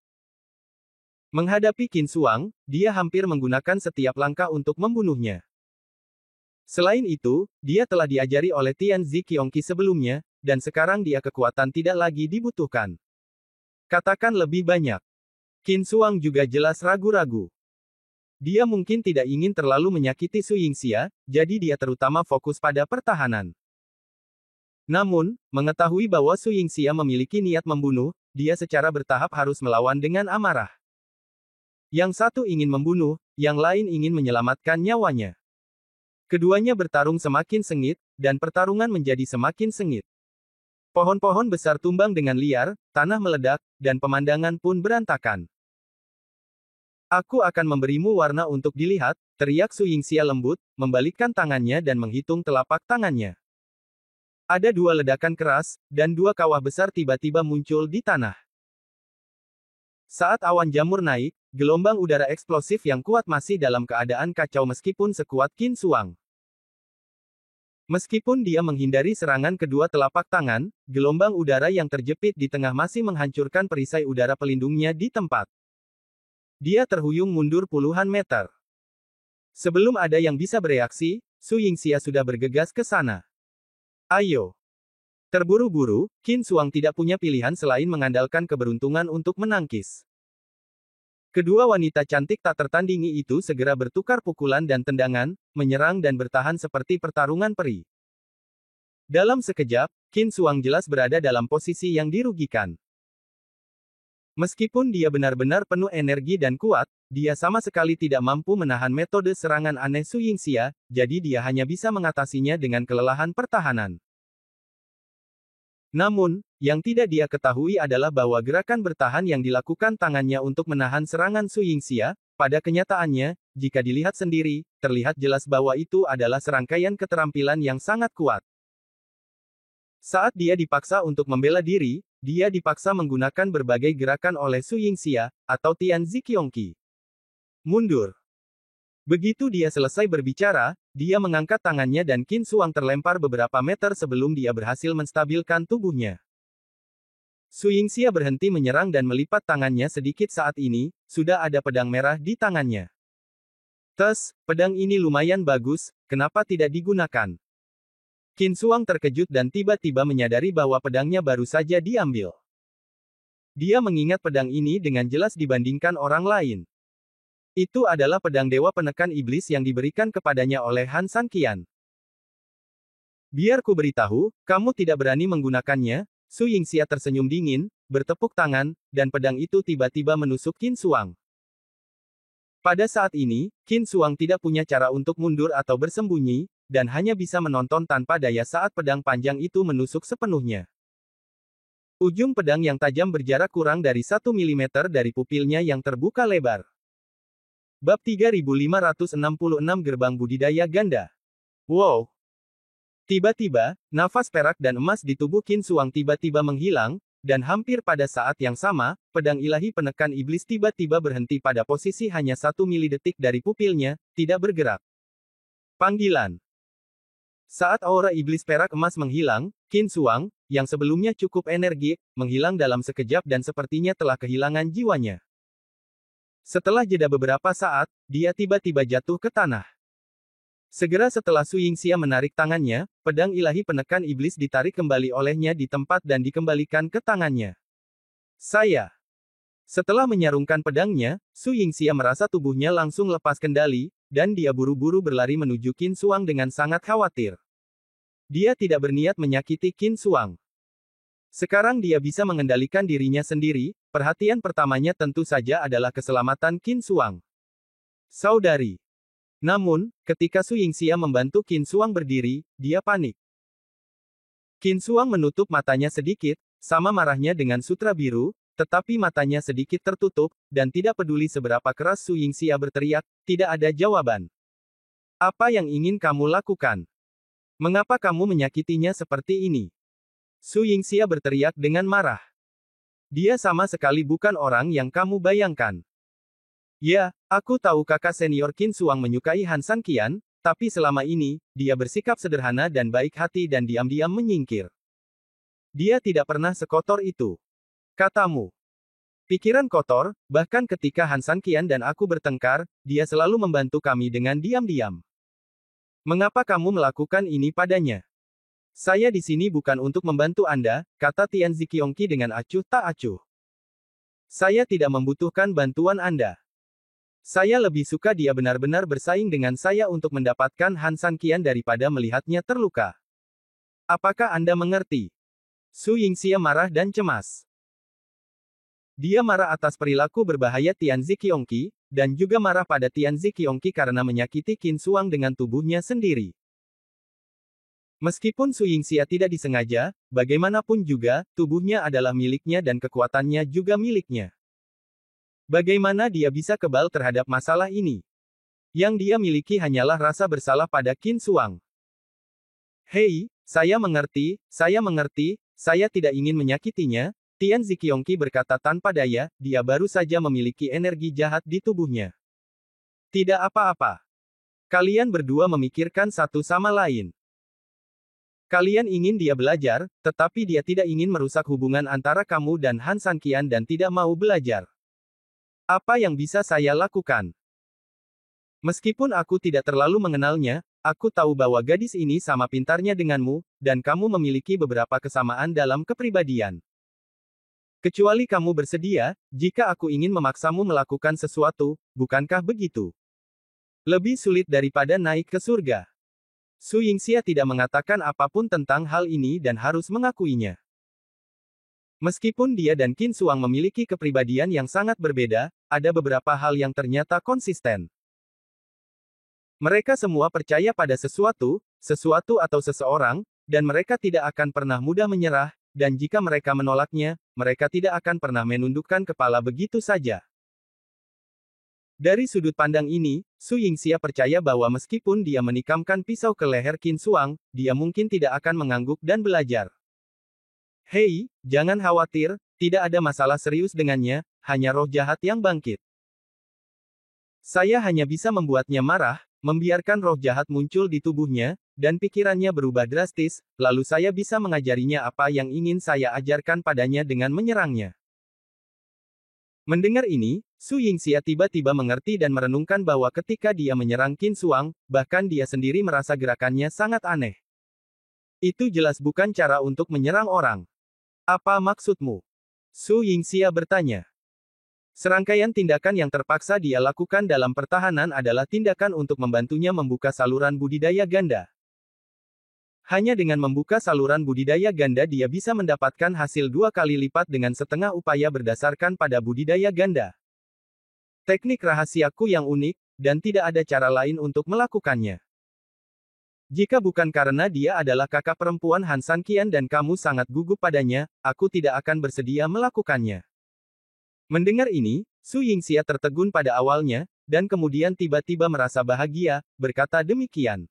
Menghadapi Qin Xuang, dia hampir menggunakan setiap langkah untuk membunuhnya. Selain itu, dia telah diajari oleh Tianzi Qiongqi sebelumnya, dan sekarang dia kekuatan tidak lagi dibutuhkan. Katakan lebih banyak. Qin Xuang juga jelas ragu-ragu. Dia mungkin tidak ingin terlalu menyakiti Su Yingxia, jadi dia terutama fokus pada pertahanan. Namun, mengetahui bahwa Su Yingxia memiliki niat membunuh, dia secara bertahap harus melawan dengan amarah. Yang satu ingin membunuh, yang lain ingin menyelamatkan nyawanya. Keduanya bertarung semakin sengit, dan pertarungan menjadi semakin sengit. Pohon-pohon besar tumbang dengan liar, tanah meledak, dan pemandangan pun berantakan. Aku akan memberimu warna untuk dilihat, teriak Su Yingxia lembut, membalikkan tangannya dan menghitung telapak tangannya. Ada dua ledakan keras, dan dua kawah besar tiba-tiba muncul di tanah. Saat awan jamur naik, gelombang udara eksplosif yang kuat masih dalam keadaan kacau meskipun sekuat Qin Suang. Meskipun dia menghindari serangan kedua telapak tangan, gelombang udara yang terjepit di tengah masih menghancurkan perisai udara pelindungnya di tempat. Dia terhuyung mundur puluhan meter. Sebelum ada yang bisa bereaksi, Su Yingxia sudah bergegas ke sana. Ayo. Terburu-buru, Qin Suang tidak punya pilihan selain mengandalkan keberuntungan untuk menangkis. Kedua wanita cantik tak tertandingi itu segera bertukar pukulan dan tendangan, menyerang dan bertahan seperti pertarungan peri. Dalam sekejap, Qin Suang jelas berada dalam posisi yang dirugikan. Meskipun dia benar-benar penuh energi dan kuat, dia sama sekali tidak mampu menahan metode serangan aneh Su Yingxia, jadi dia hanya bisa mengatasinya dengan kelelahan pertahanan. Namun, yang tidak dia ketahui adalah bahwa gerakan bertahan yang dilakukan tangannya untuk menahan serangan Su Yingxia, pada kenyataannya, jika dilihat sendiri, terlihat jelas bahwa itu adalah serangkaian keterampilan yang sangat kuat. Saat dia dipaksa untuk membela diri, dia dipaksa menggunakan berbagai gerakan oleh Su Yingxia, atau Tian Ziqiongqi. Mundur. Begitu dia selesai berbicara, dia mengangkat tangannya dan Qin Suang terlempar beberapa meter sebelum dia berhasil menstabilkan tubuhnya. Su Yingxia berhenti menyerang dan melipat tangannya sedikit saat ini, sudah ada pedang merah di tangannya. Pedang ini lumayan bagus, kenapa tidak digunakan? Qin Suang terkejut dan tiba-tiba menyadari bahwa pedangnya baru saja diambil. Dia mengingat pedang ini dengan jelas dibandingkan orang lain. Itu adalah pedang dewa penekan iblis yang diberikan kepadanya oleh Han San Qian. Biar ku beritahu, kamu tidak berani menggunakannya. Su Yingxia tersenyum dingin, bertepuk tangan, dan pedang itu tiba-tiba menusuk Qin Suang. Pada saat ini, Qin Suang tidak punya cara untuk mundur atau bersembunyi, dan hanya bisa menonton tanpa daya saat pedang panjang itu menusuk sepenuhnya. Ujung pedang yang tajam berjarak kurang dari 1 mm dari pupilnya yang terbuka lebar. Bab 3566 Gerbang Budidaya Ganda. Wow! Tiba-tiba, nafas perak dan emas di tubuh Qin Suang tiba-tiba menghilang, dan hampir pada saat yang sama, pedang ilahi penekan iblis tiba-tiba berhenti pada posisi hanya 1 milidetik dari pupilnya, tidak bergerak. Panggilan. Saat aura iblis perak emas menghilang, Qin Suang, yang sebelumnya cukup energik, menghilang dalam sekejap dan sepertinya telah kehilangan jiwanya. Setelah jeda beberapa saat, dia tiba-tiba jatuh ke tanah. Segera setelah Su Yingxia menarik tangannya, pedang ilahi penekan iblis ditarik kembali olehnya di tempat dan dikembalikan ke tangannya. Setelah menyarungkan pedangnya, Su Yingxia merasa tubuhnya langsung lepas kendali, dan dia buru-buru berlari menuju Qin Suang dengan sangat khawatir. Dia tidak berniat menyakiti Qin Suang. Sekarang dia bisa mengendalikan dirinya sendiri, perhatian pertamanya tentu saja adalah keselamatan Qin Suang. Saudari. Namun, ketika Su Yingxia membantu Qin Suang berdiri, dia panik. Qin Suang menutup matanya sedikit, sama marahnya dengan sutra biru, tetapi matanya sedikit tertutup, dan tidak peduli seberapa keras Su Yingxia berteriak, tidak ada jawaban. Apa yang ingin kamu lakukan? Mengapa kamu menyakitinya seperti ini? Su Yingxia berteriak dengan marah. Dia sama sekali bukan orang yang kamu bayangkan. Ya, aku tahu kakak senior Qin Suang menyukai Han San Qian, tapi selama ini, dia bersikap sederhana dan baik hati dan diam-diam menyingkir. Dia tidak pernah sekotor itu. Katamu. Pikiran kotor, bahkan ketika Han San Qian dan aku bertengkar, dia selalu membantu kami dengan diam-diam. Mengapa kamu melakukan ini padanya? Saya di sini bukan untuk membantu Anda, kata Tian Ziqiongqi dengan acuh tak acuh. Saya tidak membutuhkan bantuan Anda. Saya lebih suka dia benar-benar bersaing dengan saya untuk mendapatkan Han San Qian daripada melihatnya terluka. Apakah Anda mengerti? Su Yingxia marah dan cemas. Dia marah atas perilaku berbahaya Tian Ziqiongqi, dan juga marah pada Tian Ziqiongqi karena menyakiti Qin Suang dengan tubuhnya sendiri. Meskipun Su Yingxia tidak disengaja, bagaimanapun juga, tubuhnya adalah miliknya dan kekuatannya juga miliknya. Bagaimana dia bisa kebal terhadap masalah ini? Yang dia miliki hanyalah rasa bersalah pada Qin Suang. Hei, saya mengerti, saya tidak ingin menyakitinya, Tian Ziqiongqi berkata tanpa daya, dia baru saja memiliki energi jahat di tubuhnya. Tidak apa-apa. Kalian berdua memikirkan satu sama lain. Kalian ingin dia belajar, tetapi dia tidak ingin merusak hubungan antara kamu dan Han Sanqian dan tidak mau belajar. Apa yang bisa saya lakukan? Meskipun aku tidak terlalu mengenalnya, aku tahu bahwa gadis ini sama pintarnya denganmu, dan kamu memiliki beberapa kesamaan dalam kepribadian. Kecuali kamu bersedia, jika aku ingin memaksamu melakukan sesuatu, bukankah begitu? Lebih sulit daripada naik ke surga. Su Yingxia tidak mengatakan apapun tentang hal ini dan harus mengakuinya. Meskipun dia dan Qin Suang memiliki kepribadian yang sangat berbeda, ada beberapa hal yang ternyata konsisten. Mereka semua percaya pada sesuatu atau seseorang, dan mereka tidak akan pernah mudah menyerah, dan jika mereka menolaknya, mereka tidak akan pernah menundukkan kepala begitu saja. Dari sudut pandang ini, Su Yingxia percaya bahwa meskipun dia menikamkan pisau ke leher Qin Suang, dia mungkin tidak akan mengangguk dan belajar. Hei, jangan khawatir, tidak ada masalah serius dengannya, hanya roh jahat yang bangkit. Saya hanya bisa membuatnya marah, membiarkan roh jahat muncul di tubuhnya, dan pikirannya berubah drastis, lalu saya bisa mengajarinya apa yang ingin saya ajarkan padanya dengan menyerangnya. Mendengar ini, Su Yingxia tiba-tiba mengerti dan merenungkan bahwa ketika dia menyerang Qin Suang, bahkan dia sendiri merasa gerakannya sangat aneh. Itu jelas bukan cara untuk menyerang orang. Apa maksudmu? Su Yingxia bertanya. Serangkaian tindakan yang terpaksa dia lakukan dalam pertahanan adalah tindakan untuk membantunya membuka saluran budidaya ganda. Hanya dengan membuka saluran budidaya ganda dia bisa mendapatkan hasil 2 kali lipat dengan setengah upaya berdasarkan pada budidaya ganda. Teknik rahasiaku yang unik, dan tidak ada cara lain untuk melakukannya. Jika bukan karena dia adalah kakak perempuan Han Sanqian dan kamu sangat gugup padanya, aku tidak akan bersedia melakukannya. Mendengar ini, Su Yingxia tertegun pada awalnya, dan kemudian tiba-tiba merasa bahagia, berkata demikian.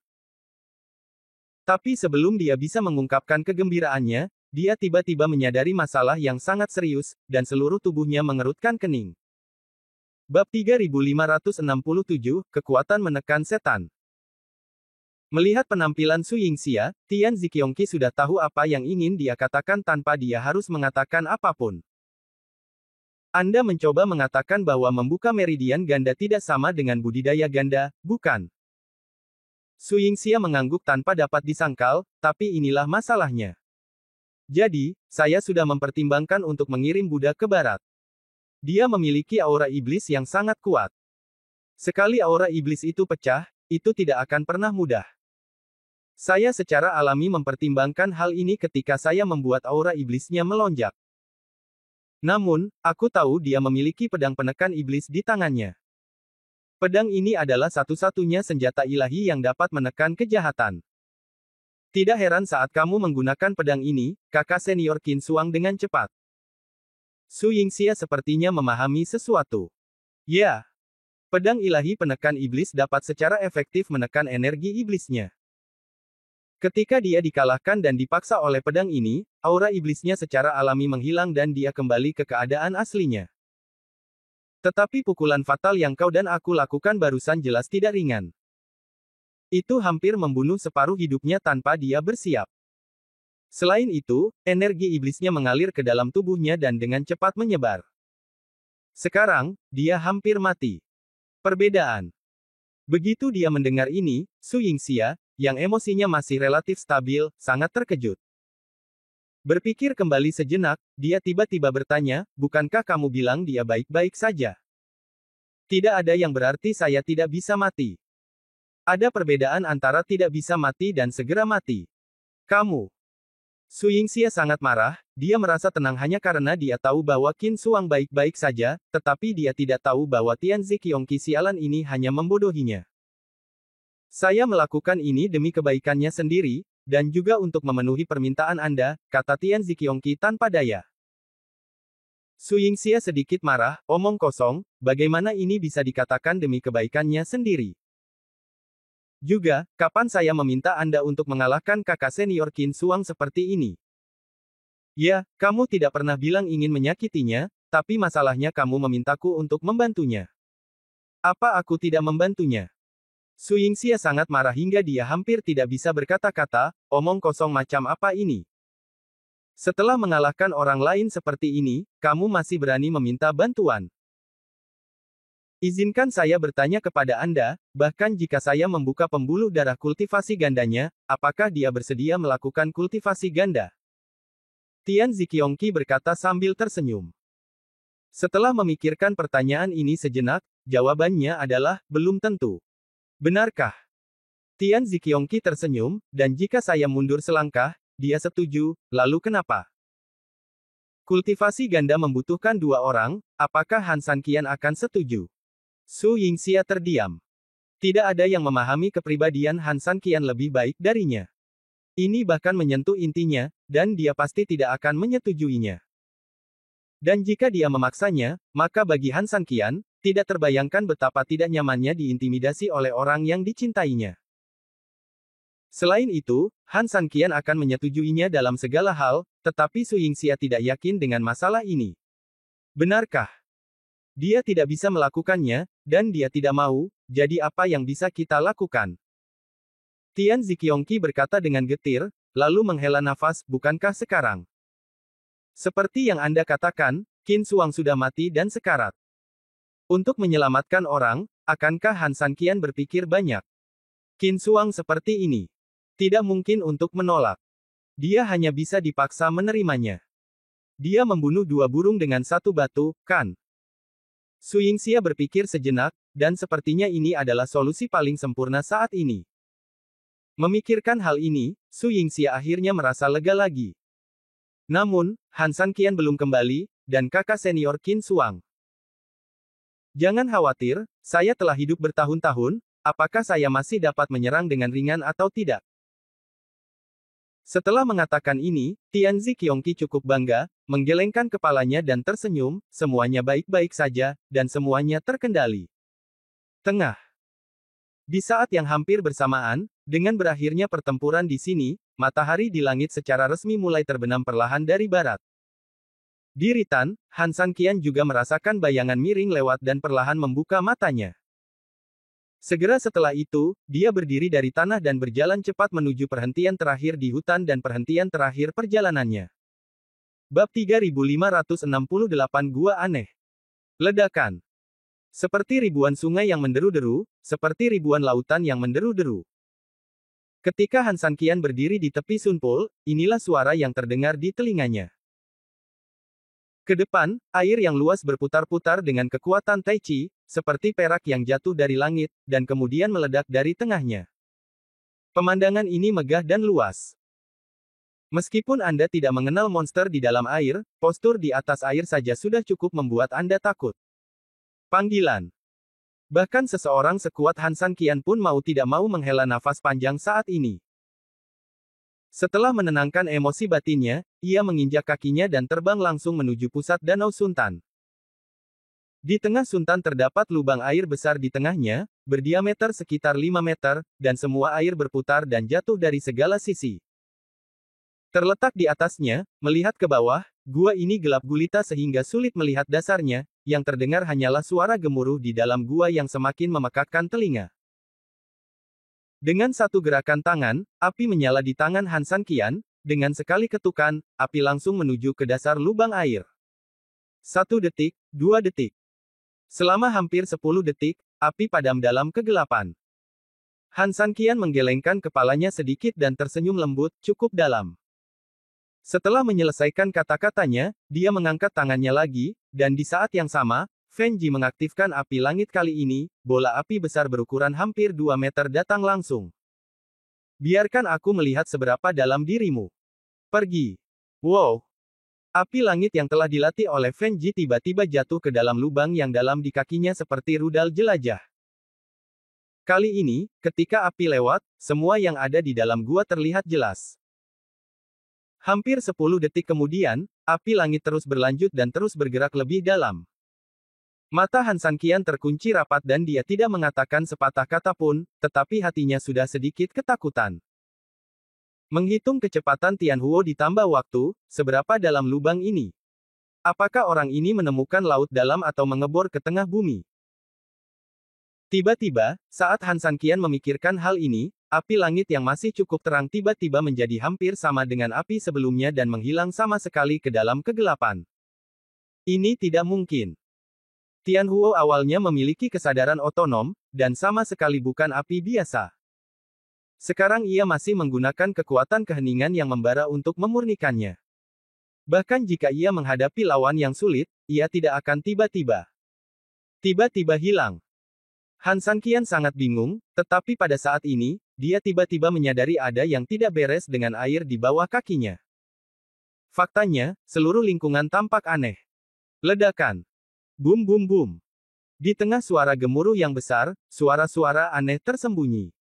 Tapi sebelum dia bisa mengungkapkan kegembiraannya, dia tiba-tiba menyadari masalah yang sangat serius, dan seluruh tubuhnya mengerutkan kening. Bab 3567, Kekuatan Menekan Setan. Melihat penampilan Su Yingxia, Tian Ziqiongqi sudah tahu apa yang ingin dia katakan tanpa dia harus mengatakan apapun. Anda mencoba mengatakan bahwa membuka meridian ganda tidak sama dengan budidaya ganda, bukan? Su Yingxia mengangguk tanpa dapat disangkal, tapi inilah masalahnya. Jadi, saya sudah mempertimbangkan untuk mengirim Buddha ke barat. Dia memiliki aura iblis yang sangat kuat. Sekali aura iblis itu pecah, itu tidak akan pernah mudah. Saya secara alami mempertimbangkan hal ini ketika saya membuat aura iblisnya melonjak. Namun, aku tahu dia memiliki pedang penekan iblis di tangannya. Pedang ini adalah satu-satunya senjata ilahi yang dapat menekan kejahatan. Tidak heran saat kamu menggunakan pedang ini, kakak senior Qin Suang dengan cepat. Su Yingxia sepertinya memahami sesuatu. Ya, pedang ilahi penekan iblis dapat secara efektif menekan energi iblisnya. Ketika dia dikalahkan dan dipaksa oleh pedang ini, aura iblisnya secara alami menghilang dan dia kembali ke keadaan aslinya. Tetapi pukulan fatal yang kau dan aku lakukan barusan jelas tidak ringan. Itu hampir membunuh separuh hidupnya tanpa dia bersiap. Selain itu, energi iblisnya mengalir ke dalam tubuhnya dan dengan cepat menyebar. Sekarang, dia hampir mati. Perbedaan. Begitu dia mendengar ini, Su Yingxia, yang emosinya masih relatif stabil, sangat terkejut. Berpikir kembali sejenak, dia tiba-tiba bertanya, bukankah kamu bilang dia baik-baik saja? Tidak ada yang berarti saya tidak bisa mati. Ada perbedaan antara tidak bisa mati dan segera mati. Kamu Su Yingxia sangat marah, dia merasa tenang hanya karena dia tahu bahwa Qin Suang baik-baik saja, tetapi dia tidak tahu bahwa Tian Ziqiongqi sialan ini hanya membodohinya. Saya melakukan ini demi kebaikannya sendiri, dan juga untuk memenuhi permintaan Anda, kata Tian Ziqiongqi tanpa daya. Su Yingxia sedikit marah, omong kosong, bagaimana ini bisa dikatakan demi kebaikannya sendiri? Juga, kapan saya meminta Anda untuk mengalahkan kakak senior Qin Suang seperti ini? Ya, kamu tidak pernah bilang ingin menyakitinya, tapi masalahnya kamu memintaku untuk membantunya. Apa aku tidak membantunya? Su Yingxia sangat marah hingga dia hampir tidak bisa berkata-kata, omong kosong macam apa ini? Setelah mengalahkan orang lain seperti ini, kamu masih berani meminta bantuan. Izinkan saya bertanya kepada Anda, bahkan jika saya membuka pembuluh darah kultivasi gandanya, apakah dia bersedia melakukan kultivasi ganda? Tian Ziqiongqi berkata sambil tersenyum. Setelah memikirkan pertanyaan ini sejenak, jawabannya adalah, belum tentu. Benarkah? Tian Ziqiongqi tersenyum, dan jika saya mundur selangkah, dia setuju, lalu kenapa? Kultivasi ganda membutuhkan 2 orang, apakah Han San Qian akan setuju? Su Yingxia terdiam. Tidak ada yang memahami kepribadian Han San Qian lebih baik darinya. Ini bahkan menyentuh intinya, dan dia pasti tidak akan menyetujuinya. Dan jika dia memaksanya, maka bagi Han San Qian, tidak terbayangkan betapa tidak nyamannya diintimidasi oleh orang yang dicintainya. Selain itu, Han San Qian akan menyetujuinya dalam segala hal, tetapi Su Yingxia tidak yakin dengan masalah ini. Benarkah? Dia tidak bisa melakukannya, dan dia tidak mau, jadi apa yang bisa kita lakukan? Tian Ziqiongqi berkata dengan getir, lalu menghela nafas, bukankah sekarang? Seperti yang Anda katakan, Qin Suang sudah mati dan sekarat. Untuk menyelamatkan orang, akankah Han San Qian berpikir banyak? Qin Suang seperti ini. Tidak mungkin untuk menolak. Dia hanya bisa dipaksa menerimanya. Dia membunuh 2 burung dengan 1 batu, kan? Su Yingxia berpikir sejenak, dan sepertinya ini adalah solusi paling sempurna saat ini. Memikirkan hal ini, Su Yingxia akhirnya merasa lega lagi. Namun, Han San Qian belum kembali, dan kakak senior Qin Suang. Jangan khawatir, saya telah hidup bertahun-tahun, apakah saya masih dapat menyerang dengan ringan atau tidak? Setelah mengatakan ini, Tian Ziqiongqi cukup bangga, menggelengkan kepalanya dan tersenyum, semuanya baik-baik saja, dan semuanya terkendali. Tengah. Di saat yang hampir bersamaan, dengan berakhirnya pertempuran di sini, matahari di langit secara resmi mulai terbenam perlahan dari barat. Di Ritan, Han San Qian juga merasakan bayangan miring lewat dan perlahan membuka matanya. Segera setelah itu, dia berdiri dari tanah dan berjalan cepat menuju perhentian terakhir di hutan dan perhentian terakhir perjalanannya. Bab 3568 Gua Aneh. Ledakan. Seperti ribuan sungai yang menderu-deru, seperti ribuan lautan yang menderu-deru. Ketika Han San Qian berdiri di tepi Sunpul, inilah suara yang terdengar di telinganya. Ke depan, air yang luas berputar-putar dengan kekuatan Tai Chi, seperti perak yang jatuh dari langit, dan kemudian meledak dari tengahnya. Pemandangan ini megah dan luas. Meskipun Anda tidak mengenal monster di dalam air, postur di atas air saja sudah cukup membuat Anda takut. Panggilan. Bahkan seseorang sekuat Han San Qian pun mau tidak mau menghela nafas panjang saat ini. Setelah menenangkan emosi batinnya, ia menginjak kakinya dan terbang langsung menuju pusat Danau Suntan. Di tengah Suntan terdapat lubang air besar di tengahnya, berdiameter sekitar 5 meter, dan semua air berputar dan jatuh dari segala sisi. Terletak di atasnya, melihat ke bawah, gua ini gelap gulita sehingga sulit melihat dasarnya, yang terdengar hanyalah suara gemuruh di dalam gua yang semakin memekakkan telinga. Dengan satu gerakan tangan, api menyala di tangan Han San Qian, dengan sekali ketukan, api langsung menuju ke dasar lubang air. 1 detik, 2 detik. Selama hampir 10 detik, api padam dalam kegelapan. Han San Qian menggelengkan kepalanya sedikit dan tersenyum lembut, cukup dalam. Setelah menyelesaikan kata-katanya, dia mengangkat tangannya lagi, dan di saat yang sama, Fen Ji mengaktifkan api langit kali ini, bola api besar berukuran hampir 2 meter datang langsung. Biarkan aku melihat seberapa dalam dirimu. Pergi. Wow. Api langit yang telah dilatih oleh Fen Ji tiba-tiba jatuh ke dalam lubang yang dalam di kakinya seperti rudal jelajah. Kali ini, ketika api lewat, semua yang ada di dalam gua terlihat jelas. Hampir 10 detik kemudian, api langit terus berlanjut dan terus bergerak lebih dalam. Mata Han Sanqian terkunci rapat dan dia tidak mengatakan sepatah kata pun, tetapi hatinya sudah sedikit ketakutan. Menghitung kecepatan Tianhuo ditambah waktu, seberapa dalam lubang ini? Apakah orang ini menemukan laut dalam atau mengebor ke tengah bumi? Tiba-tiba, saat Han Sanqian memikirkan hal ini, api langit yang masih cukup terang tiba-tiba menjadi hampir sama dengan api sebelumnya dan menghilang sama sekali ke dalam kegelapan. Ini tidak mungkin. Tianhuo awalnya memiliki kesadaran otonom, dan sama sekali bukan api biasa. Sekarang ia masih menggunakan kekuatan keheningan yang membara untuk memurnikannya. Bahkan jika ia menghadapi lawan yang sulit, ia tidak akan tiba-tiba hilang. Han Sanqian sangat bingung, tetapi pada saat ini, dia tiba-tiba menyadari ada yang tidak beres dengan air di bawah kakinya. Faktanya, seluruh lingkungan tampak aneh. Ledakan. Bum bum bum. Di tengah suara gemuruh yang besar, suara-suara aneh tersembunyi.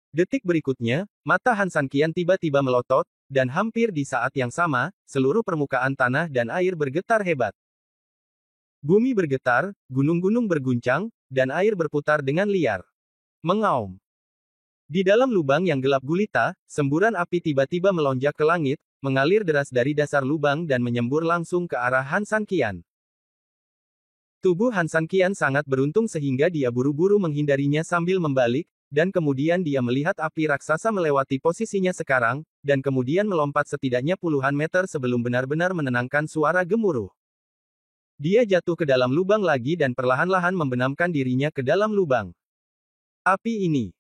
Detik berikutnya, mata Han Sanqian tiba-tiba melotot, dan hampir di saat yang sama, seluruh permukaan tanah dan air bergetar hebat. Bumi bergetar, gunung-gunung berguncang, dan air berputar dengan liar. Mengaum. Di dalam lubang yang gelap gulita, semburan api tiba-tiba melonjak ke langit, mengalir deras dari dasar lubang dan menyembur langsung ke arah Han Sanqian. Tubuh Han Sanqian sangat beruntung sehingga dia buru-buru menghindarinya sambil membalik, dan kemudian dia melihat api raksasa melewati posisinya sekarang, dan kemudian melompat setidaknya puluhan meter sebelum benar-benar menenangkan suara gemuruh. Dia jatuh ke dalam lubang lagi dan perlahan-lahan membenamkan dirinya ke dalam lubang. Api ini.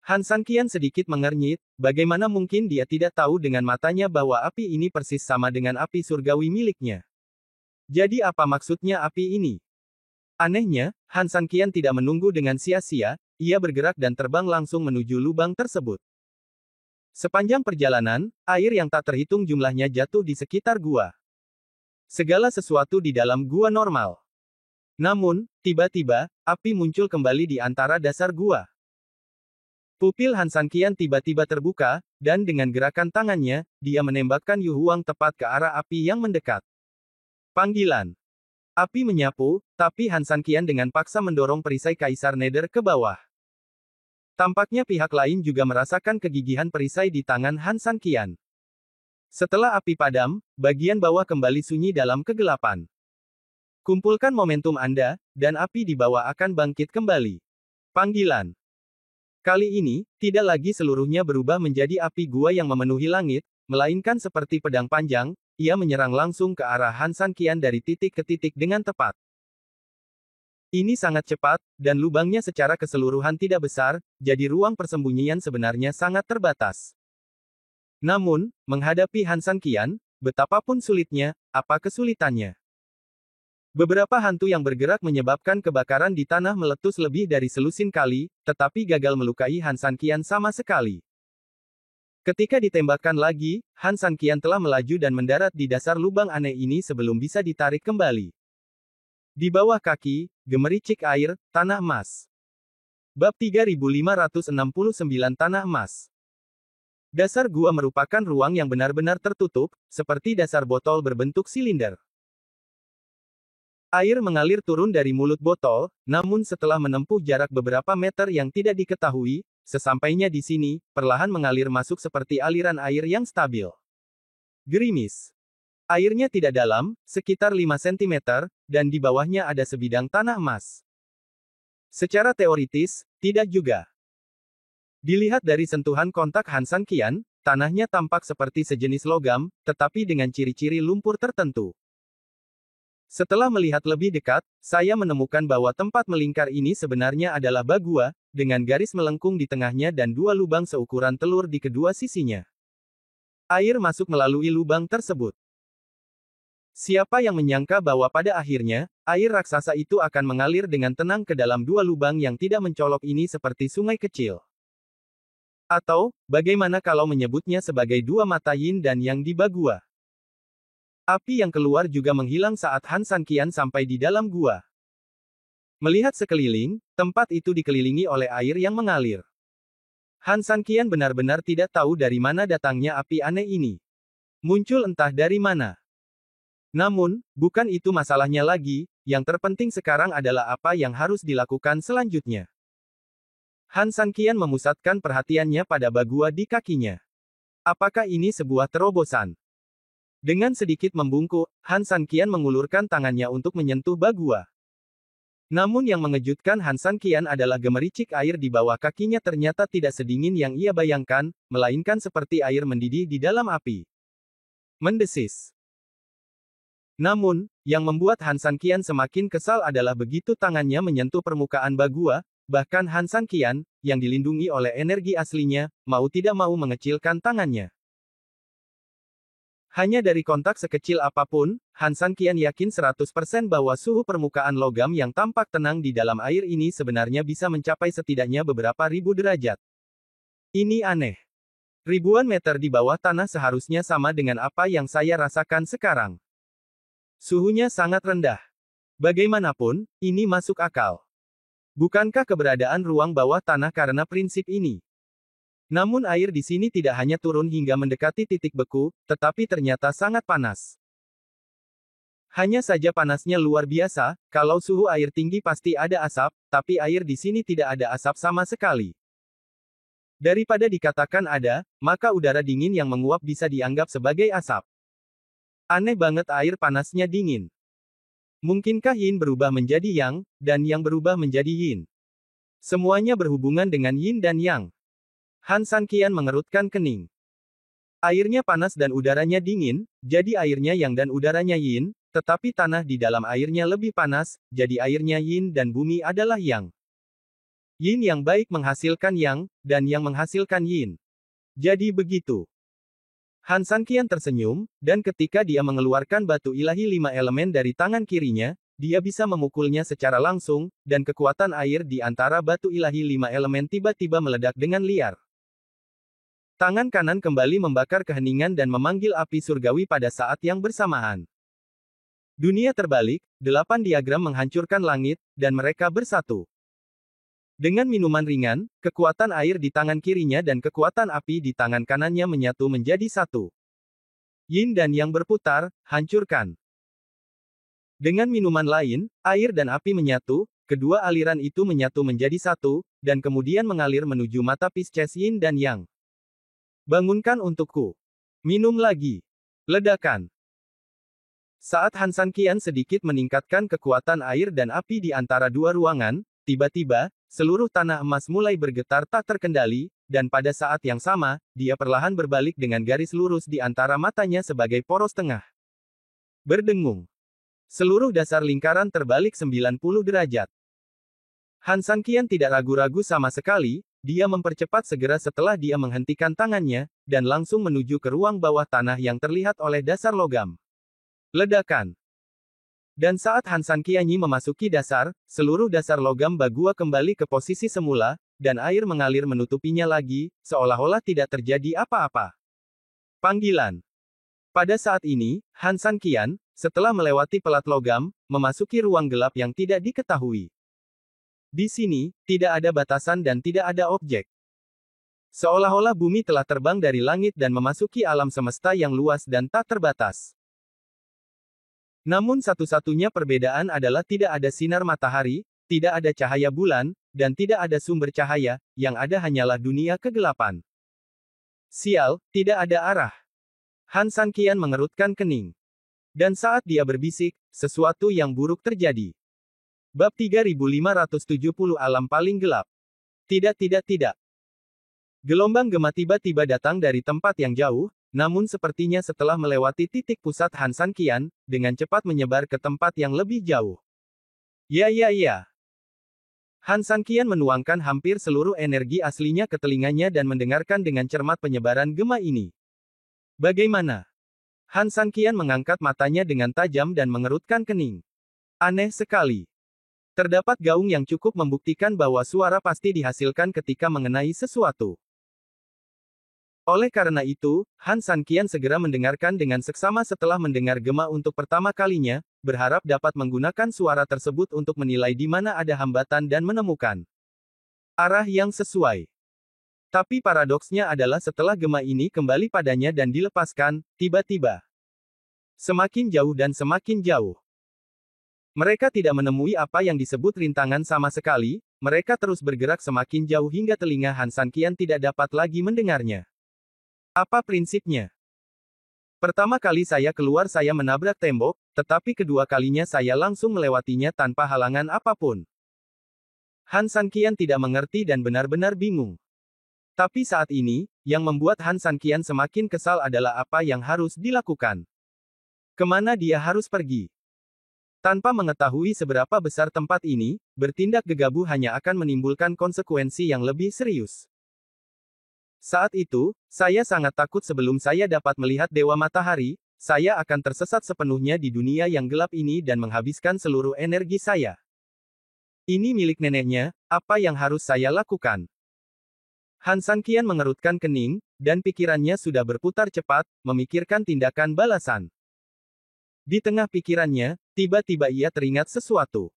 Han Sanqian sedikit mengernyit, bagaimana mungkin dia tidak tahu dengan matanya bahwa api ini persis sama dengan api surgawi miliknya. Jadi apa maksudnya api ini? Anehnya, Han Sanqian tidak menunggu dengan sia-sia, ia bergerak dan terbang langsung menuju lubang tersebut. Sepanjang perjalanan, air yang tak terhitung jumlahnya jatuh di sekitar gua. Segala sesuatu di dalam gua normal. Namun, tiba-tiba, api muncul kembali di antara dasar gua. Pupil Han Sanqian tiba-tiba terbuka, dan dengan gerakan tangannya, dia menembakkan Yu Huang tepat ke arah api yang mendekat. Panggilan. Api menyapu, tapi Han Sanqian dengan paksa mendorong perisai Kaisar Nether ke bawah. Tampaknya pihak lain juga merasakan kegigihan perisai di tangan Han Sanqian. Setelah api padam, bagian bawah kembali sunyi dalam kegelapan. Kumpulkan momentum Anda, dan api di bawah akan bangkit kembali. Panggilan. Kali ini, tidak lagi seluruhnya berubah menjadi api gua yang memenuhi langit, melainkan seperti pedang panjang, ia menyerang langsung ke arah Han Sanqian dari titik ke titik dengan tepat. Ini sangat cepat, dan lubangnya secara keseluruhan tidak besar, jadi ruang persembunyian sebenarnya sangat terbatas. Namun, menghadapi Han Sanqian, betapapun sulitnya, apa kesulitannya? Beberapa hantu yang bergerak menyebabkan kebakaran di tanah meletus lebih dari selusin kali, tetapi gagal melukai Han Sanqian sama sekali. Ketika ditembakkan lagi, Han Sanqian telah melaju dan mendarat di dasar lubang aneh ini sebelum bisa ditarik kembali. Di bawah kaki, gemericik air, tanah emas. Bab 3569 Tanah Emas. Dasar gua merupakan ruang yang benar-benar tertutup, seperti dasar botol berbentuk silinder. Air mengalir turun dari mulut botol, namun setelah menempuh jarak beberapa meter yang tidak diketahui, sesampainya di sini, perlahan mengalir masuk seperti aliran air yang stabil. Gerimis. Airnya tidak dalam, sekitar 5 cm, dan di bawahnya ada sebidang tanah emas. Secara teoritis, tidak juga. Dilihat dari sentuhan kontak Han Sanqian, tanahnya tampak seperti sejenis logam, tetapi dengan ciri-ciri lumpur tertentu. Setelah melihat lebih dekat, saya menemukan bahwa tempat melingkar ini sebenarnya adalah bak gua, dengan garis melengkung di tengahnya dan 2 lubang seukuran telur di kedua sisinya. Air masuk melalui lubang tersebut. Siapa yang menyangka bahwa pada akhirnya, air raksasa itu akan mengalir dengan tenang ke dalam 2 lubang yang tidak mencolok ini seperti sungai kecil. Atau, bagaimana kalau menyebutnya sebagai dua mata yin dan yang di Bagua? Api yang keluar juga menghilang saat Han San Qian sampai di dalam gua. Melihat sekeliling, tempat itu dikelilingi oleh air yang mengalir. Han San Qian benar-benar tidak tahu dari mana datangnya api aneh ini. Muncul entah dari mana. Namun, bukan itu masalahnya lagi, yang terpenting sekarang adalah apa yang harus dilakukan selanjutnya. Han San Qian memusatkan perhatiannya pada Bagua di kakinya. Apakah ini sebuah terobosan? Dengan sedikit membungkuk, Han San Qian mengulurkan tangannya untuk menyentuh Bagua. Namun yang mengejutkan Han San Qian adalah gemericik air di bawah kakinya ternyata tidak sedingin yang ia bayangkan, melainkan seperti air mendidih di dalam api. Mendesis. Namun, yang membuat Han San Qian semakin kesal adalah begitu tangannya menyentuh permukaan Bagua, bahkan Han San Qian, yang dilindungi oleh energi aslinya, mau tidak mau mengecilkan tangannya. Hanya dari kontak sekecil apapun, Han San Qian yakin 100% bahwa suhu permukaan logam yang tampak tenang di dalam air ini sebenarnya bisa mencapai setidaknya beberapa ribu derajat. Ini aneh. Ribuan meter di bawah tanah seharusnya sama dengan apa yang saya rasakan sekarang. Suhunya sangat rendah. Bagaimanapun, ini masuk akal. Bukankah keberadaan ruang bawah tanah karena prinsip ini? Namun air di sini tidak hanya turun hingga mendekati titik beku, tetapi ternyata sangat panas. Hanya saja panasnya luar biasa, kalau suhu air tinggi pasti ada asap, tapi air di sini tidak ada asap sama sekali. Daripada dikatakan ada, maka udara dingin yang menguap bisa dianggap sebagai asap. Aneh banget air panasnya dingin. Mungkinkah yin berubah menjadi yang, dan yang berubah menjadi yin? Semuanya berhubungan dengan yin dan yang. Han San Qian mengerutkan kening. Airnya panas dan udaranya dingin, jadi airnya yang dan udaranya yin, tetapi tanah di dalam airnya lebih panas, jadi airnya yin dan bumi adalah yang. Yin yang baik menghasilkan yang, dan yang menghasilkan yin. Jadi begitu. Han San Qian tersenyum, dan ketika dia mengeluarkan batu ilahi 5 elemen dari tangan kirinya, dia bisa memukulnya secara langsung, dan kekuatan air di antara batu ilahi 5 elemen tiba-tiba meledak dengan liar. Tangan kanan kembali membakar keheningan dan memanggil api surgawi pada saat yang bersamaan. Dunia terbalik, 8 diagram menghancurkan langit, dan mereka bersatu. Dengan minuman ringan, kekuatan air di tangan kirinya dan kekuatan api di tangan kanannya menyatu menjadi satu. Yin dan yang berputar, hancurkan. Dengan minuman lain, air dan api menyatu, kedua aliran itu menyatu menjadi satu, dan kemudian mengalir menuju mata Pisces Yin dan Yang. Bangunkan untukku. Minum lagi. Ledakan. Saat Han San Qian sedikit meningkatkan kekuatan air dan api di antara dua ruangan, tiba-tiba, seluruh tanah emas mulai bergetar tak terkendali, dan pada saat yang sama, dia perlahan berbalik dengan garis lurus di antara matanya sebagai poros tengah. Berdengung. Seluruh dasar lingkaran terbalik 90 derajat. Han San Qian tidak ragu-ragu sama sekali, dia mempercepat segera setelah dia menghentikan tangannya, dan langsung menuju ke ruang bawah tanah yang terlihat oleh dasar logam. Ledakan. Dan saat Han San Qian memasuki dasar, seluruh dasar logam Bagua kembali ke posisi semula, dan air mengalir menutupinya lagi, seolah-olah tidak terjadi apa-apa. Panggilan. Pada saat ini, Han San Qian, setelah melewati pelat logam, memasuki ruang gelap yang tidak diketahui. Di sini, tidak ada batasan dan tidak ada objek. Seolah-olah bumi telah terbang dari langit dan memasuki alam semesta yang luas dan tak terbatas. Namun satu-satunya perbedaan adalah tidak ada sinar matahari, tidak ada cahaya bulan, dan tidak ada sumber cahaya, yang ada hanyalah dunia kegelapan. Sial, tidak ada arah. Han San Qian mengerutkan kening. Dan saat dia berbisik, sesuatu yang buruk terjadi. Bab 3570 Alam Paling Gelap. Tidak. Gelombang gema tiba-tiba datang dari tempat yang jauh, namun sepertinya setelah melewati titik pusat Han San Qian, dengan cepat menyebar ke tempat yang lebih jauh. Ya. Han San Qian menuangkan hampir seluruh energi aslinya ke telinganya dan mendengarkan dengan cermat penyebaran gema ini. Bagaimana? Han San Qian mengangkat matanya dengan tajam dan mengerutkan kening. Aneh sekali. Terdapat gaung yang cukup membuktikan bahwa suara pasti dihasilkan ketika mengenai sesuatu. Oleh karena itu, Han Sanqian segera mendengarkan dengan seksama setelah mendengar gema untuk pertama kalinya, berharap dapat menggunakan suara tersebut untuk menilai di mana ada hambatan dan menemukan arah yang sesuai. Tapi paradoksnya adalah setelah gema ini kembali padanya dan dilepaskan, tiba-tiba semakin jauh dan semakin jauh. Mereka tidak menemui apa yang disebut rintangan sama sekali, mereka terus bergerak semakin jauh hingga telinga Han Sanqian tidak dapat lagi mendengarnya. Apa prinsipnya? Pertama kali saya keluar saya menabrak tembok, tetapi kedua kalinya saya langsung melewatinya tanpa halangan apapun. Han Sanqian tidak mengerti dan benar-benar bingung. Tapi saat ini, yang membuat Han Sanqian semakin kesal adalah apa yang harus dilakukan. Kemana dia harus pergi? Tanpa mengetahui seberapa besar tempat ini, bertindak gegabah hanya akan menimbulkan konsekuensi yang lebih serius. Saat itu, saya sangat takut sebelum saya dapat melihat Dewa Matahari, saya akan tersesat sepenuhnya di dunia yang gelap ini dan menghabiskan seluruh energi saya. Ini milik neneknya, apa yang harus saya lakukan? Han Sanqian mengerutkan kening, dan pikirannya sudah berputar cepat, memikirkan tindakan balasan. Di tengah pikirannya, tiba-tiba ia teringat sesuatu.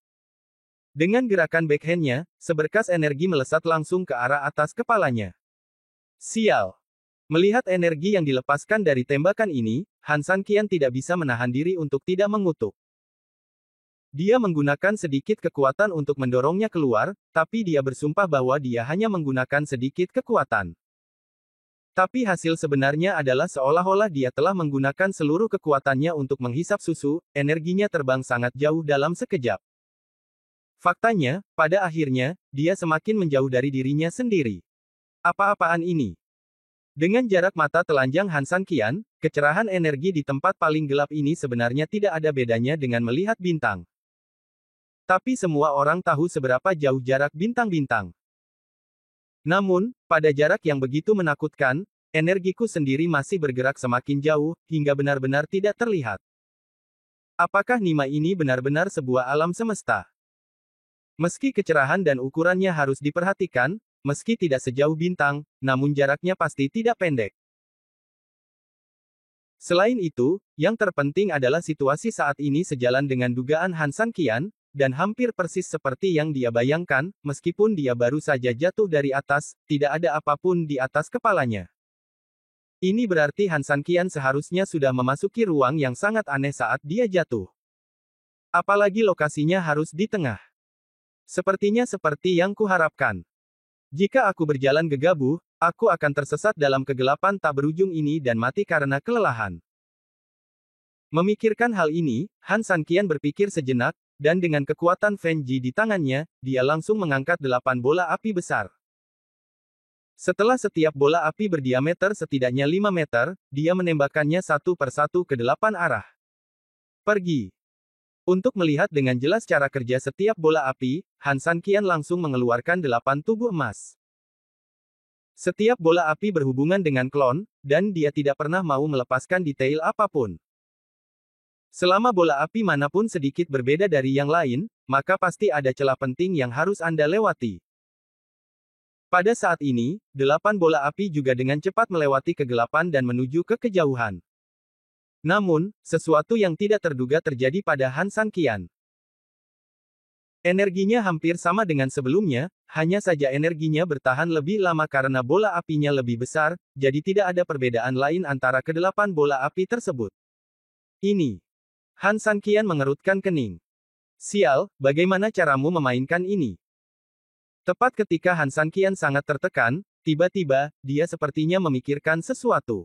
Dengan gerakan backhand-nya, seberkas energi melesat langsung ke arah atas kepalanya. Sial! Melihat energi yang dilepaskan dari tembakan ini, Han Sanqian tidak bisa menahan diri untuk tidak mengutuk. Dia menggunakan sedikit kekuatan untuk mendorongnya keluar, tapi dia bersumpah bahwa dia hanya menggunakan sedikit kekuatan. Tapi hasil sebenarnya adalah seolah-olah dia telah menggunakan seluruh kekuatannya untuk menghisap susu, energinya terbang sangat jauh dalam sekejap. Faktanya, pada akhirnya, dia semakin menjauh dari dirinya sendiri. Apa-apaan ini? Dengan jarak mata telanjang Han Sanqian, kecerahan energi di tempat paling gelap ini sebenarnya tidak ada bedanya dengan melihat bintang. Tapi semua orang tahu seberapa jauh jarak bintang-bintang. Namun, pada jarak yang begitu menakutkan, energiku sendiri masih bergerak semakin jauh, hingga benar-benar tidak terlihat. Apakah Nima ini benar-benar sebuah alam semesta? Meski kecerahan dan ukurannya harus diperhatikan, meski tidak sejauh bintang, namun jaraknya pasti tidak pendek. Selain itu, yang terpenting adalah situasi saat ini sejalan dengan dugaan Han Sanqian, dan hampir persis seperti yang dia bayangkan, meskipun dia baru saja jatuh dari atas, tidak ada apapun di atas kepalanya. Ini berarti Han Sanqian seharusnya sudah memasuki ruang yang sangat aneh saat dia jatuh. Apalagi lokasinya harus di tengah. Sepertinya seperti yang kuharapkan. Jika aku berjalan gegabah, aku akan tersesat dalam kegelapan tak berujung ini dan mati karena kelelahan. Memikirkan hal ini, Han Sanqian berpikir sejenak, dan dengan kekuatan Fen Ji di tangannya, dia langsung mengangkat 8 bola api besar. Setelah setiap bola api berdiameter setidaknya 5 meter, dia menembakkannya satu persatu ke 8 arah. Pergi. Untuk melihat dengan jelas cara kerja setiap bola api, Han Sanqian langsung mengeluarkan 8 tubuh emas. Setiap bola api berhubungan dengan klon, dan dia tidak pernah mau melepaskan detail apapun. Selama bola api manapun sedikit berbeda dari yang lain, maka pasti ada celah penting yang harus Anda lewati. Pada saat ini, 8 bola api juga dengan cepat melewati kegelapan dan menuju ke kejauhan. Namun, sesuatu yang tidak terduga terjadi pada Han Sanqian. Energinya hampir sama dengan sebelumnya, hanya saja energinya bertahan lebih lama karena bola apinya lebih besar, jadi tidak ada perbedaan lain antara ke-8 bola api tersebut. Ini. Han Sanqian mengerutkan kening. Sial, bagaimana caramu memainkan ini? Tepat ketika Han Sanqian sangat tertekan, tiba-tiba, dia sepertinya memikirkan sesuatu.